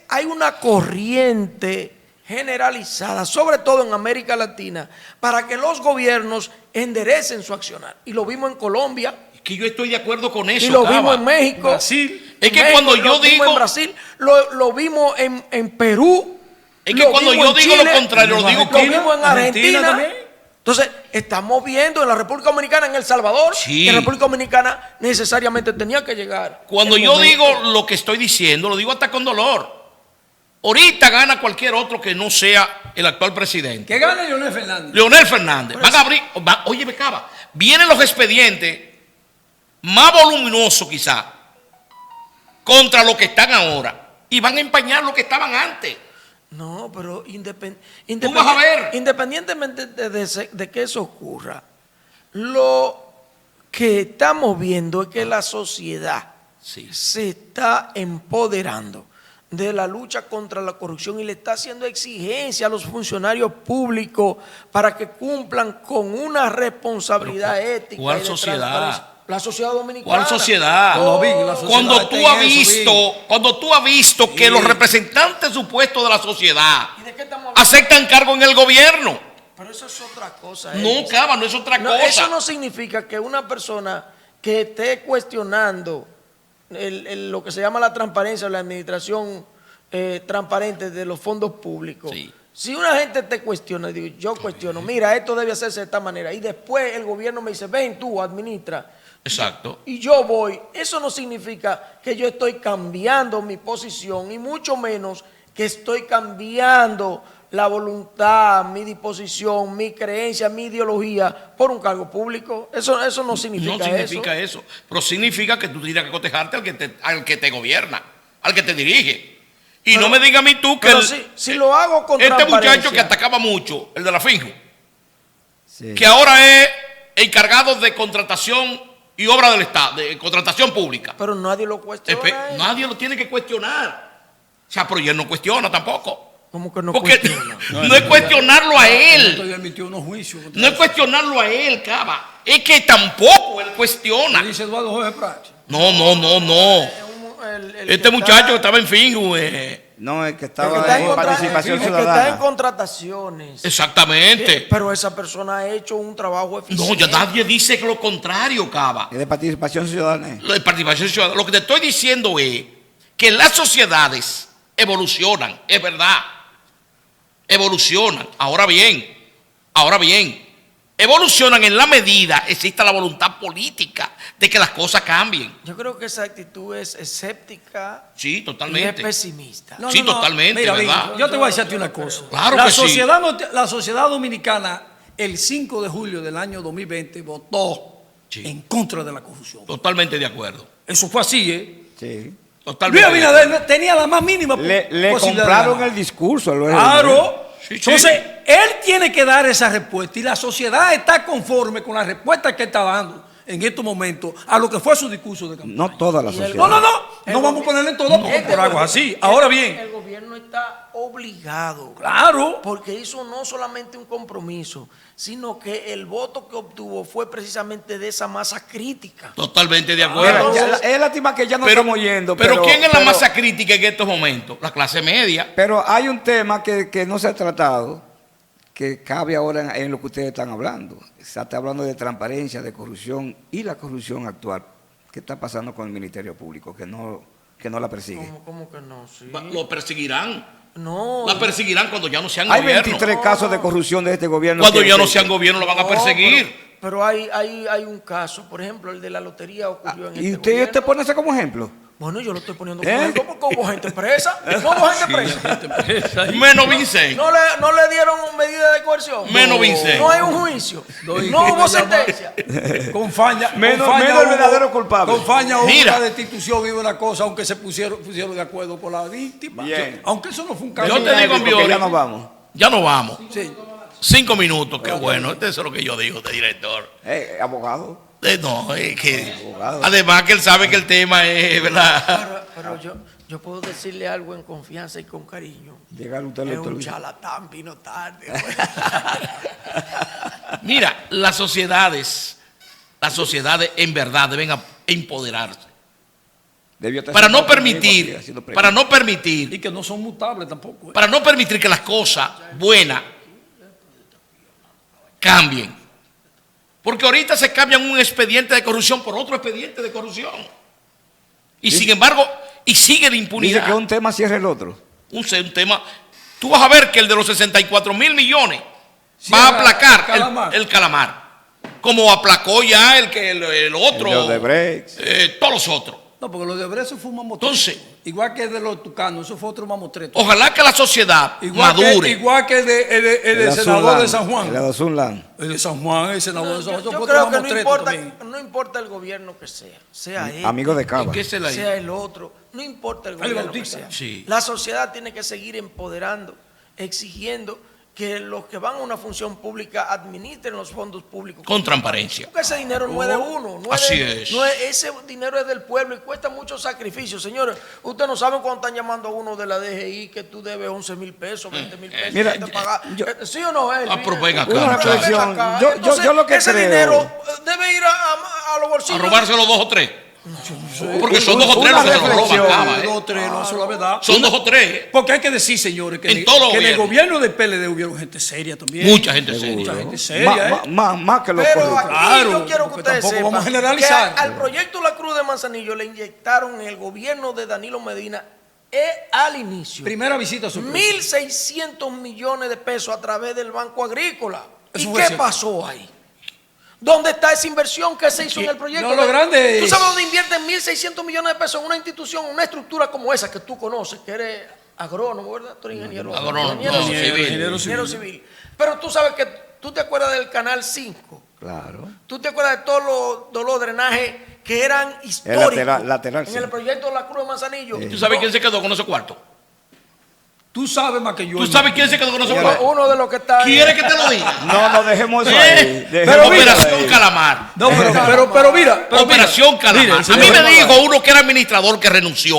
Hay una corriente generalizada, sobre todo en América Latina, para que los gobiernos enderecen su accionar. Y lo vimos en Colombia, Es que yo estoy de acuerdo con eso. y lo Cava. vimos en México. Brasil. Es que México, cuando lo yo vimos digo- en Brasil, lo vimos en Perú. Es que lo cuando vimos yo en digo lo Chile, contrario, lo digo lo con- vimos en Argentina Argentina. también. Entonces, estamos viendo en la República Dominicana, en El Salvador, Sí. que en la República Dominicana necesariamente tenía que llegar. Cuando el yo momento. digo lo que estoy diciendo, lo digo hasta con dolor. Ahorita gana cualquier otro que no sea el actual presidente. Que gane Leonel Fernández. Leonel Fernández. Van a abrir, oye, Becaba, vienen los expedientes más voluminosos quizá contra lo que están ahora y van a empañar lo que estaban antes. No, pero Tú vas a ver. independientemente de que eso ocurra, lo que estamos viendo es que la sociedad Sí. se está empoderando de la lucha contra la corrupción y le está haciendo exigencia a los funcionarios públicos para que cumplan con una responsabilidad Pero, ética. ¿cuál y de sociedad? transparencia. La sociedad dominicana. ¿Cuál sociedad? No, Vic, la sociedad Cuando está tú en has eso, visto, Vic. cuando tú has visto que Sí. los representantes supuestos de la sociedad ¿Y de qué estamos hablando? aceptan cargo en el gobierno. Pero eso es otra cosa. No, Cava, no es otra No, cosa. eso no significa que una persona que esté cuestionando lo que se llama la transparencia o la administración transparente de los fondos públicos. Sí. Si una gente te cuestiona, digo, yo cuestiono, mira, esto debe hacerse de esta manera, y después el gobierno me dice, ven tú, administra, Exacto. y yo voy, eso no significa que yo estoy cambiando mi posición, y mucho menos que estoy cambiando la voluntad, mi disposición, mi creencia, mi ideología por un cargo público. Eso no significa No significa eso. Pero significa que tú tienes que cotejarte al que te gobierna, al que te dirige. Y Pero- no me digas a mí tú que Pero si lo hago con este transparencia. muchacho que atacaba mucho, el de la Finju, Sí. que ahora es encargado de contratación y obra del Estado, de contratación pública. Pero nadie lo cuestiona. Nadie lo tiene que cuestionar. O sea, pero él no cuestiona tampoco. ¿Cómo que no Porque cuestiona? no es cuestionarlo a él. Entonces emitió unos juicios. No es cuestionarlo a él, Cava. Es que tampoco él cuestiona. Dice Eduardo Jorge Prat. No. Este muchacho que estaba en Finju. No, el que El estaba que está en en participación el que está en ciudadana. contrataciones. Exactamente. Pero esa persona ha hecho un trabajo No, eficiente. ya nadie dice lo contrario, Cava. Es de participación ciudadana. Lo de participación ciudadana. Lo que te estoy diciendo es que las sociedades evolucionan, es verdad. Evolucionan. Ahora bien, evolucionan en la medida exista la voluntad política de que las cosas cambien. Yo creo que esa actitud es escéptica Sí, y es totalmente. pesimista. Sí, totalmente, Mira, ¿verdad? Vic, yo te voy a decirte una cosa. Claro la que sí. sociedad, la sociedad dominicana, el 5 de julio del año 2020, votó Sí. en contra de la corrupción. Totalmente de acuerdo. Eso fue así, ¿eh? Sí. Totalmente. Luis de acuerdo. Abinader tenía la más mínima Le posibilidad de compraron ganar. el discurso. Claro. Sí, sí. Entonces, él tiene que dar esa respuesta y la sociedad está conforme con la respuesta que está dando en estos momentos a lo que fue su discurso de campaña. No toda la Y el- sociedad. No vamos a ponerle en todo porque por algo así. Ahora bien, El gobierno está obligado. claro, Porque hizo no solamente un compromiso, sino que el voto que obtuvo fue precisamente de esa masa crítica. Totalmente de Mira, acuerdo. es lástima que ya no pero, estamos yendo. pero ¿quién es la pero- masa crítica en estos momentos? La clase media. Pero hay un tema que no se ha tratado, que cabe ahora en lo que ustedes están hablando. Se está hablando de transparencia, de corrupción y la corrupción actual. ¿Qué está pasando con el Ministerio Público? Que no la persigue. ¿Cómo que no? Sí. Lo perseguirán. No. La perseguirán cuando ya no sean Hay gobierno. 23 casos de corrupción de este gobierno. Cuando que- ya no sean gobierno lo van a No, perseguir. Pero hay un caso, por ejemplo, el de la lotería ocurrió en ¿Y este usted gobierno. pone eso como ejemplo? Bueno, yo lo estoy poniendo ¿Eh? como ejemplo porque hubo gente presa. No hubo gente presa. Menos Vincent. No le dieron medida de coerción. Menos Vincent. No hay un juicio. No, ¿y No qué hubo me llama? sentencia. con Faña. Menos- con Faña menos el hubo- verdadero culpable. Con Faña hubo Mira. una destitución y una cosa, aunque se pusieron de acuerdo con la víctima. Bien. Aunque eso no fue un caso. Yo te digo, Porque Ambiori, ya nos vamos. ya no vamos. Sí. 5 minutos, qué bueno. Eso es lo que yo digo de director. Abogado. No, es que. Abogado. Además que él sabe que el tema es, ¿verdad? Pero Yo puedo decirle algo en confianza y con cariño. Llegar usted Es al un charlatán, vino tarde. Mira, las sociedades en verdad deben empoderarse. Debió estar Para no sentado conmigo aquí permitir, haciendo Y preguntas. que no son mutables tampoco. para no permitir que las cosas buenas cambien. Porque ahorita se cambian un expediente de corrupción por otro expediente de corrupción. Y sin embargo, y sigue la Dice impunidad. que un tema cierra el otro. Un tema. Tú vas a ver que el de los 64.000 millones va Cierra a aplacar Calamar. el Calamar. Como aplacó ya el otro. El de Odebrecht. Todos los otros. No, porque lo de Breso fue un mamotreto. Entonces, igual que el de los tucanos, eso fue otro mamotreto. ojalá que la sociedad madure. Igual que el del senador de San Juan. El de Azulán. El de San Juan, el senador de San Juan. eso Yo fue creo otro que no mamotreto importa, también. no importa el gobierno que sea él, Amigo de Cava. ¿En qué se la sea el otro, no importa el El gobierno que Bautista. sea. Sí. La sociedad tiene que seguir empoderando, exigiendo que los que van a una función pública administren los fondos públicos Con transparencia. Porque ese dinero no es de uno, Así es. ese dinero es del pueblo y cuesta mucho sacrificio. Señores, ustedes no saben cuando están llamando a uno de la DGI que tú debes 11.000 pesos, 20.000 pesos. Mira, que te paga. yo- ¿Sí o no, Elvin? pero venga acá, Una muchacho. reflexión. Ven acá. Yo Entonces, lo que ese creo. dinero debe ir a los A bolsillos. robarse los 2 o 3. Porque son 2 o 3 Una los que se lo roban. reflexión. Cava, Dos o tres, no, eso es la verdad. Son 2 o 3. Porque hay que decir, señores, que, En todos los que en el gobiernos. gobierno del PLD hubieron gente seria también. Mucha gente Seguro. seria. Mucha gente seria, Más que los Pero corruptos. aquí Claro, yo quiero que porque ustedes tampoco sepan vamos a generalizar. que al proyecto La Cruz de Manzanillo le inyectaron en el gobierno de Danilo Medina al inicio Primera visita a su 1.600 millones de pesos a través del Banco Agrícola. ¿Y Eso fue qué cierto. pasó ahí? ¿Dónde está esa inversión que se hizo en el proyecto? No, lo grande ¿Tú es- sabes dónde invierten 1.600 millones de pesos en una institución, una estructura como esa que tú conoces, que eres agrónomo, ¿verdad? Tú eres ingeniero. Agrónomo, Ingeniero no, civil. civil. Ingeniero civil. Pero tú sabes que tú te acuerdas del Canal 5. Claro. ¿Tú te acuerdas de todos los drenajes que eran históricos lateral, en sí. el proyecto de La Cruz de Manzanillo? ¿Tú sabes quién se quedó con esos cuartos? Tú sabes más que yo. ¿Tú sabes quién se quedó con esos cuartos? Uno de los que está ahí. ¿Quieres que te lo diga? No, dejemos eso ¿Eh? ahí. Pero Dejemos mira, eso Operación ahí. Calamar. No, pero mira. pero mira. Operación Calamar. Mire, A mí señor me Calamar. dijo uno que era administrador que renunció.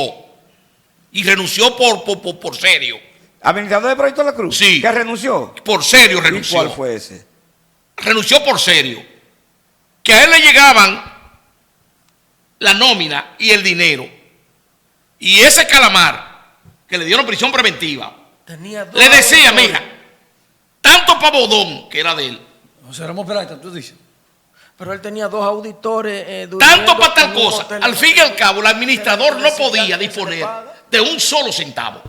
Y renunció por serio. Administrador de Proyecto La Cruz. Sí. Que renunció. Por serio ¿Y renunció. cuál fue ese? Renunció por serio. Que a él le llegaban la nómina y el dinero. Y ese Calamar, que le dieron prisión preventiva, Tenía dos le decía, auditores. mira, tanto Pabodón, que era de él, José Ramón Peralta, tú dices. Pero él tenía dos auditores. tanto durmiendo para tal en un cosa, hotel. al fin y al cabo, el administrador no podía ¿Se le disponer paga? de un solo centavo.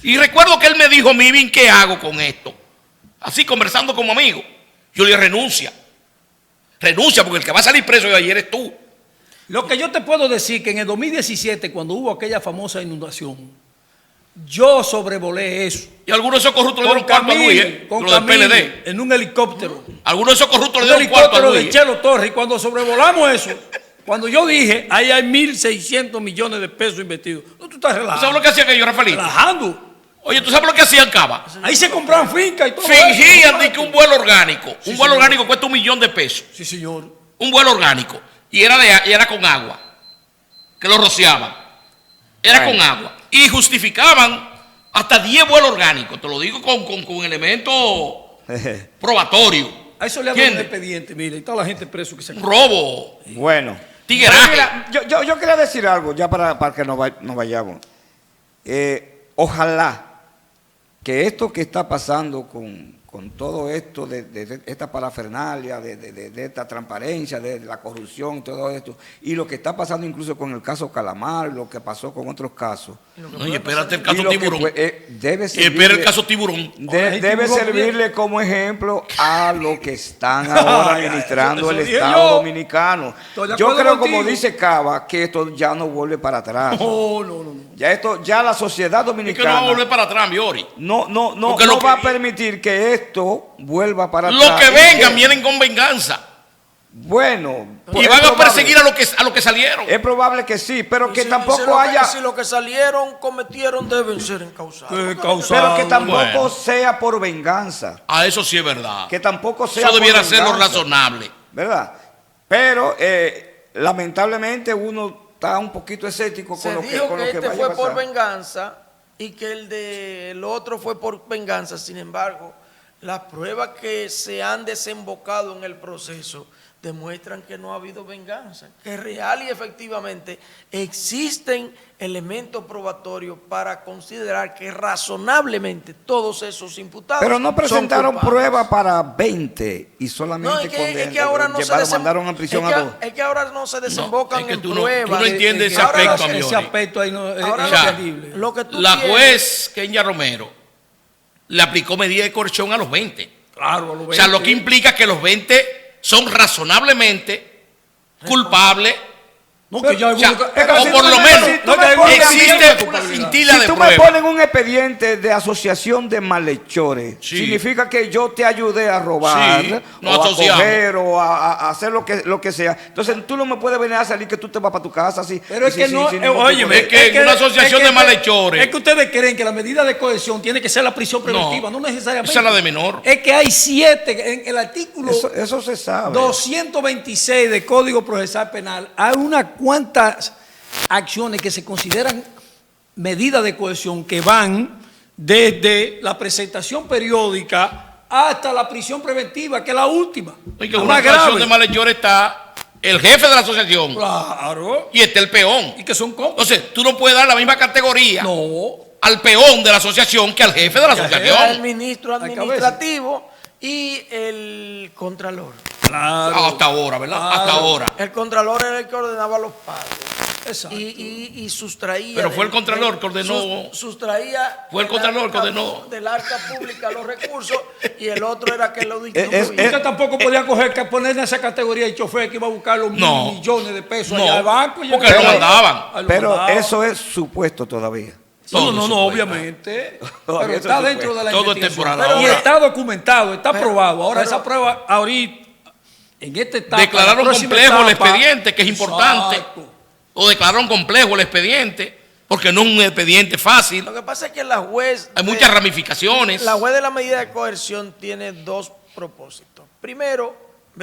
Y recuerdo que él me dijo, Mivin, ¿qué hago con esto? Así conversando como amigo. Yo le dije, renuncia. Renuncia, porque el que va a salir preso de ayer es tú. Lo que yo te puedo decir que en el 2017, cuando hubo aquella famosa inundación, yo sobrevolé eso. Y algunos de esos corruptos le dieron cuarto a Luis, con lo del Camil, PLD. en un helicóptero. Algunos de esos corruptos le Un dieron cuarto a helicóptero de Luis. Chelo Torres. Y cuando sobrevolamos eso, cuando yo dije, ahí hay 1.600 millones de pesos invertidos. No, tú estás ¿Tú relajando. sabes lo que hacía que yo, Rafaelito? Relajando. Oye, ¿tú sabes lo que hacían, Cava? Ahí se compraban fincas y todo. Fingían de eso. que un vuelo orgánico, Sí, un vuelo señor. orgánico cuesta $1 millón. Sí, señor. Un vuelo orgánico. Y era con agua. Que lo rociaban. Era con agua. Y justificaban hasta 10 vuelos orgánicos. Te lo digo con elementos probatorios. A eso le hago un ¿Entiendes? expediente, mire, y toda la gente preso que se... Un robo. Bueno. Tigueraje. Mira, yo quería decir algo ya para que nos vayamos. Ojalá que esto que está pasando con todo esto de esta parafernalia, de esta transparencia, de la corrupción y todo esto, y lo que está pasando incluso con el caso Calamar, lo que pasó con otros casos, No, y espérate el y caso lo que Tiburón. debe Y espera el servirle, caso Tiburón. debe servirle como ejemplo a los que están ahora administrando Eso el dije Estado yo. dominicano. Estoy de Yo acuerdo creo, como contigo. dice Cava, que esto ya no vuelve para atrás. No. Ya la sociedad Es que no va a dominicana volver para atrás, Miori. no Porque lo va a que- permitir que esto vuelva para Los atrás. que Y vengan vienen con venganza. Bueno, Y es van a probable- perseguir a los que salieron. Es probable que sí, pero que Si tampoco lo haya... Si lo que salieron, cometieron, deben ser encausados. Pero que tampoco Bueno. sea por venganza. Ah, eso sí es verdad. Que tampoco sea Eso por debiera ser lo venganza, razonable. ¿verdad? Pero lamentablemente uno está un poquito escéptico Se con lo dijo con lo que que este vaya fue a por pasar. venganza y que el otro fue por venganza. Sin embargo, las pruebas que se han desembocado en el proceso demuestran que no ha habido venganza, que real y efectivamente existen elementos probatorios para considerar que razonablemente todos esos imputados Pero no son presentaron culpables. prueba para 20 y No, solamente es que ahora no se mandaron a prisión a 2. es que ahora no se desembocan es que en tú no pruebas. entiendes Que ese ahora aspecto, lo- amigo. Ese aspecto ahí no es Ahora entendible. lo que tú La tienes- juez Kenia Romero le aplicó medida de coerción a los 20. Claro, O sea, lo que implica que los 20 son razonablemente culpables. No, que ya O sea, algunos- pero o si por tú lo me- menos si tú me pones existe ambiente, una culpabilidad. cintila Si de tú me prueba. pones un expediente de asociación de malhechores, Sí. significa que yo te ayudé a robar, Sí, o nos a asociamos. coger, o a hacer lo que sea. Entonces tú no me puedes venir a salir que tú te vas para tu casa así. Pero es sí, que sí, no, sin ningún oye, tipo de- es que una asociación de malhechores. Es que ustedes creen que la medida de coerción tiene que ser la prisión preventiva, no, necesariamente. Esa es la de menor. Es que hay 7, en el artículo Eso se sabe. 226 del Código Procesal Penal, hay unas cuantas acciones que se consideran medidas de coerción que van desde la presentación periódica hasta la prisión preventiva, que es la última. Y que la en una más asociación grave. de malhechores está el jefe de la asociación Claro. y está el peón. Y que son cómplices. Entonces, tú no puedes dar la misma categoría No. al peón de la asociación que al jefe de la el asociación. ministro cabeza. administrativo y el contralor. Claro. Hasta ahora, ¿verdad? Claro. Hasta ahora. El contralor era el que ordenaba los pagos Exacto. y sustraía. Pero fue el del- contralor que ordenó. Sustraía. Fue el del contralor que arca- ordenó. Del arca pública los recursos y el otro era que lo distribuía. Usted tampoco podía poner en esa categoría el chofer que iba a buscar los No. millones de pesos No, allá al banco. y porque llegaba- lo mandaban. Ahí lo Pero mandaban. eso es supuesto todavía. No, Todo no, se no, puede. obviamente. Todavía Pero eso está se dentro puede. de la Todo es investigación. temporal. Y Ahora- está documentado, está Pero- probado. Ahora, pero- esa prueba, ahorita, en esta etapa. Declararon la próxima complejo el etapa- expediente, que es importante. Exacto. O declararon complejo el expediente, porque no es un expediente fácil. Lo que pasa es que la juez. Hay muchas ramificaciones. La juez de la medida de coerción tiene dos propósitos. Primero,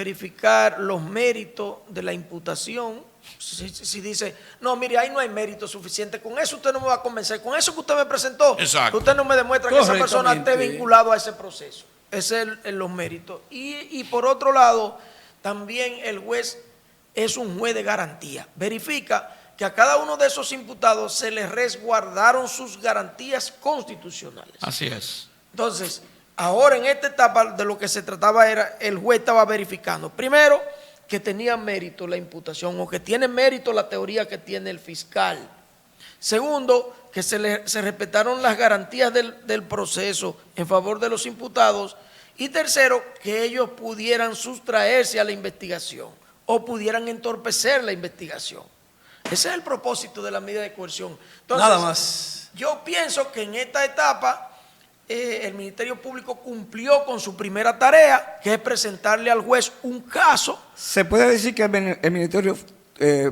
verificar los méritos de la imputación. Si dice, no, mire, ahí no hay mérito suficiente, con eso usted no me va a convencer, con eso que usted me presentó, Exacto. que usted no me demuestra que esa persona esté Correctamente. vinculado a ese proceso. Ese es los méritos. Y por otro lado, también el juez es un juez de garantía. Verifica que a cada uno de esos imputados se les resguardaron sus garantías constitucionales. Así es. Entonces, ahora en esta etapa de lo que se trataba era, el juez estaba verificando, primero, que tenía mérito la imputación o que tiene mérito la teoría que tiene el fiscal. Segundo, que se respetaron las garantías del proceso en favor de los imputados. Y tercero, que ellos pudieran sustraerse a la investigación o pudieran entorpecer la investigación. Ese es el propósito de la medida de coerción. Entonces, Nada más. yo pienso que en esta etapa el Ministerio Público cumplió con su primera tarea, que es presentarle al juez un caso. ¿Se puede decir que el Ministerio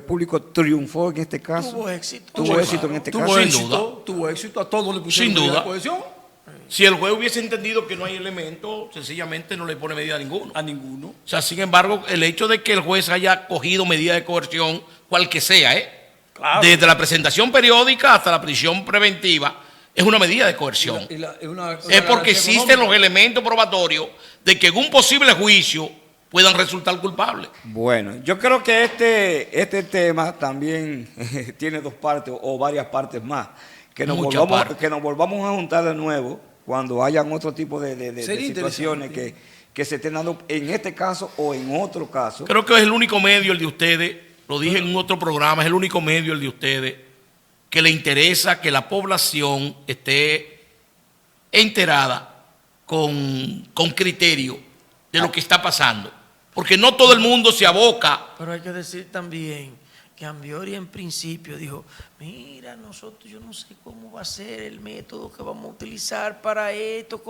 Público triunfó en este caso? Tuvo éxito. Tuvo Sí, éxito claro. en este Tuvo caso. Sin éxito, duda. tuvo éxito, a todos le pusieron Sin medida duda. de coerción, Si el juez hubiese entendido que no hay elemento, sencillamente no le pone medida ninguno. a ninguno. O sea, sin embargo, el hecho de que el juez haya cogido medida de coerción, cual que sea, Claro. desde la presentación periódica hasta la prisión preventiva, es una medida de coerción. Es porque existen los elementos probatorios de que en un posible juicio puedan resultar culpables. Bueno, yo creo que este tema también tiene dos partes o varias partes más. Que nos, Muchas volvamos, partes. que nos volvamos a juntar de nuevo cuando hayan otro tipo de Sería situaciones que se estén dando en este caso o en otro caso. Creo que es el único medio el de ustedes, lo dije en otro programa, es el único medio el de ustedes que le interesa que la población esté enterada con criterio de lo que está pasando. Porque no todo el mundo se aboca. Pero hay que decir también que Ambiori en principio dijo, mira, nosotros, yo no sé cómo va a ser el método que vamos a utilizar para esto,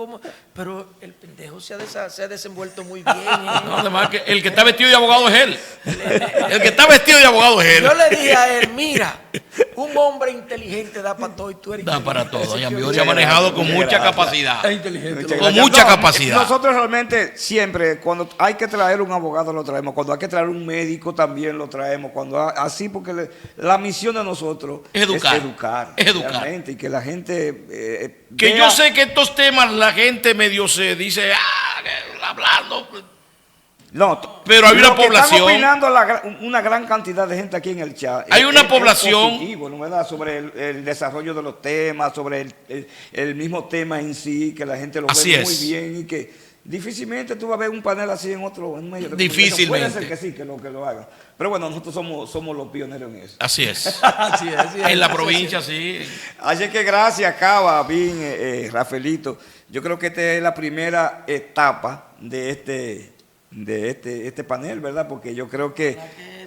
pero el pendejo se ha desenvuelto muy bien. No, además que el que está vestido de abogado es él. El que está vestido de abogado es él. Yo le dije a él, mira, un hombre inteligente da para todo y tú eres Da para todo. inteligente. Doña Ambioria ha manejado con mucha capacidad. Es inteligente. Muchas Con gracias. mucha capacidad. Nosotros realmente siempre, cuando hay que traer un abogado lo traemos, cuando hay que traer un médico también lo traemos, así porque la misión de nosotros Es educar. es educar. Educar. Realmente, y que la gente Que vea- yo sé que estos temas la gente medio se dice, hablando. No, Pero hay lo una que están población- opinando una gran cantidad de gente aquí en el chat. Hay una población- positivo, ¿no, verdad? Sobre el desarrollo de los temas, sobre el mismo tema en sí, que la gente lo Así ve es. muy bien y que difícilmente tú vas a ver un panel así en otro medio de Difícilmente. comunicación. Puede ser que sí, que lo hagan. Pero bueno, nosotros somos los pioneros en eso. Así es. Así es, así es. En la provincia, sí. Así que gracias, Cava, bien, Rafaelito. Yo creo que esta es la primera etapa de este panel, ¿verdad? Porque yo creo que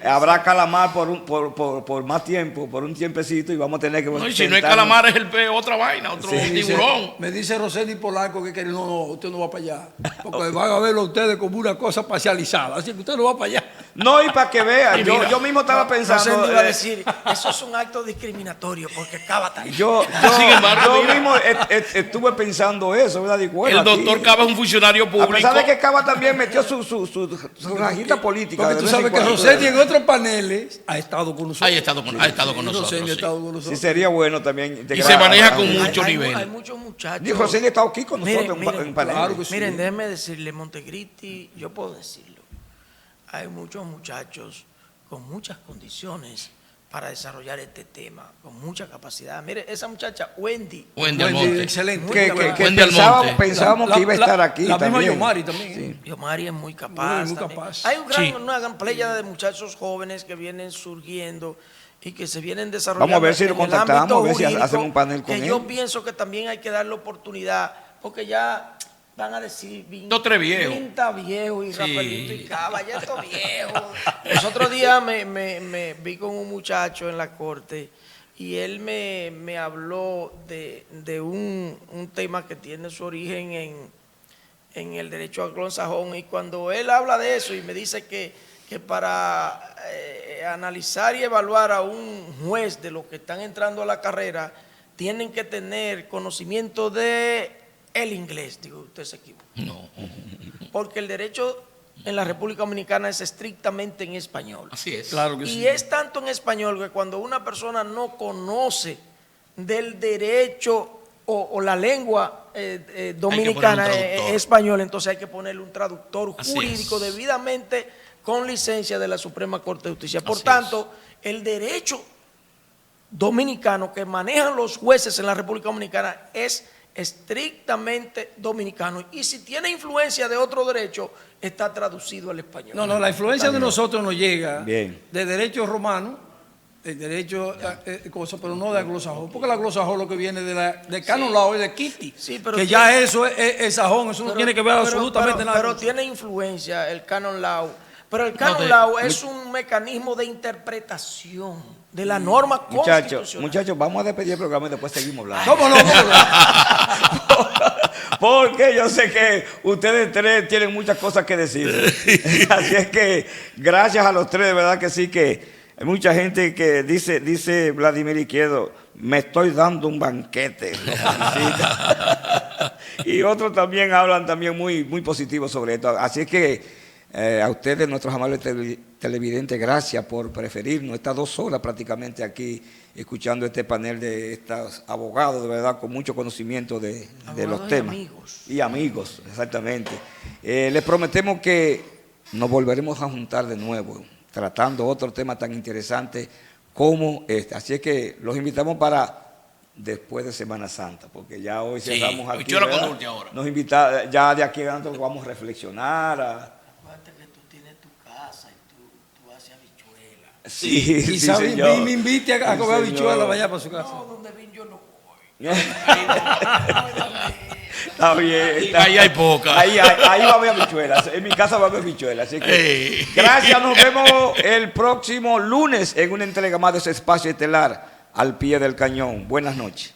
habrá calamar por más tiempo, por un tiempecito, y vamos a tener que... No, y si no es sentarnos. calamar, es otra vaina, otro Sí, tiburón. Me dice Roseli Polanco que no, usted no va para allá. Porque van a verlo ustedes como una cosa parcializada. Así que usted no va para allá. No, y para que vean, Y mira, yo mismo estaba pensando... Rosendo iba a decir, eso es un acto discriminatorio porque Cava está ahí. Sin embargo, yo mira. mismo estuve pensando eso, ¿verdad? Digo, bueno, El doctor aquí- Cava es un funcionario A público. pesar de que Cava también metió su rajita política. Porque de tú vez sabes en que cuando. Roseli en otros paneles ha estado con nosotros. Ha estado con nosotros. Roseli ha sí. estado con Sí, nosotros. sería bueno también Y integrar se maneja a- con a- mucho nivel. Hay muchos muchachos. Dijo, Roseli ha estado aquí con nosotros Miren, en panel. claro que sí. Miren, déjenme decirle, Montecristi, yo puedo decirlo, hay muchos muchachos con muchas condiciones para desarrollar este tema, con mucha capacidad. Mire, esa muchacha, Wendy, Wendy Wendy, Almonte. excelente. Que Wendy Almonte. pensábamos que iba a estar aquí La misma también. Yomari también. Sí. Yomari es muy capaz. Muy también. capaz. Hay Sí. una gran playa de muchachos jóvenes que vienen surgiendo y que se vienen desarrollando. Vamos a ver si lo en el contactamos, ámbito a ver si jurídico, hacemos un panel con que él. yo pienso que también hay que darle oportunidad, porque ya van a decir, Dos, tres viejos. Pinta viejo y Sí. Rafaelito y Cava, ya estos viejos. Los otros días me vi con un muchacho en la corte y él me habló de un tema que tiene su origen en el derecho anglosajón, y cuando él habla de eso y me dice que para analizar y evaluar a un juez de los que están entrando a la carrera tienen que tener conocimiento de el inglés, digo, usted se equivoca. No, Porque el derecho en la República Dominicana es estrictamente en español. así es. Claro que Y sí. es tanto en español que cuando una persona no conoce del derecho o la lengua dominicana ponerle un traductor. español, entonces hay que ponerle un traductor Así jurídico es. debidamente con licencia de la Suprema Corte de Justicia. Por Así tanto, el derecho dominicano que manejan los jueces en la República Dominicana es estrictamente dominicano, y si tiene influencia de otro derecho está traducido al español. No, la influencia de nosotros nos llega Bien. de derecho romano, de derecho, pero no de anglosajón, porque el anglosajón lo que viene de canon law y de Kitty, Sí, pero que tiene- ya eso es sajón, eso no tiene que ver absolutamente nada. Pero con- tiene influencia el canon law. Pero el canon te- law es un mecanismo de interpretación de la norma constitucional. Muchachos, vamos a despedir el programa y después seguimos hablando. ¿Cómo no? ¿Cómo no? Porque yo sé que ustedes tres tienen muchas cosas que decir. Así es que gracias a los tres, de verdad que sí, que hay mucha gente que dice Vladimir Izquierdo, me estoy dando un banquete. Lo felicita. Y otros también hablan también muy positivo sobre esto. Así es que a ustedes, nuestros amables televidentes, gracias por preferirnos estas 2 horas prácticamente aquí, escuchando este panel de estos abogados, de verdad, con mucho conocimiento de los Abogados y temas. amigos. Y amigos, exactamente. Les prometemos que nos volveremos a juntar de nuevo, tratando otro tema tan interesante como este. Así es que los invitamos para después de Semana Santa, porque ya hoy Sí, cerramos aquí. Habichuela con ¿verdad? dulce ahora. Nos invita, ya de aquí adelante vamos a reflexionar. Acuérdate que tú tienes tu casa y tú haces habichuela. Sí, sí, Quizá señor. me invite a Sí, comer señor. habichuela vaya para su casa. No, donde vine yo no voy. Está bien. está- Ahí hay poca. Ahí va a haber habichuelas. En mi casa va a haber habichuelas. Así que Ey. gracias. Nos vemos el próximo lunes en una entrega más de ese espacio estelar al pie del cañón. Buenas noches.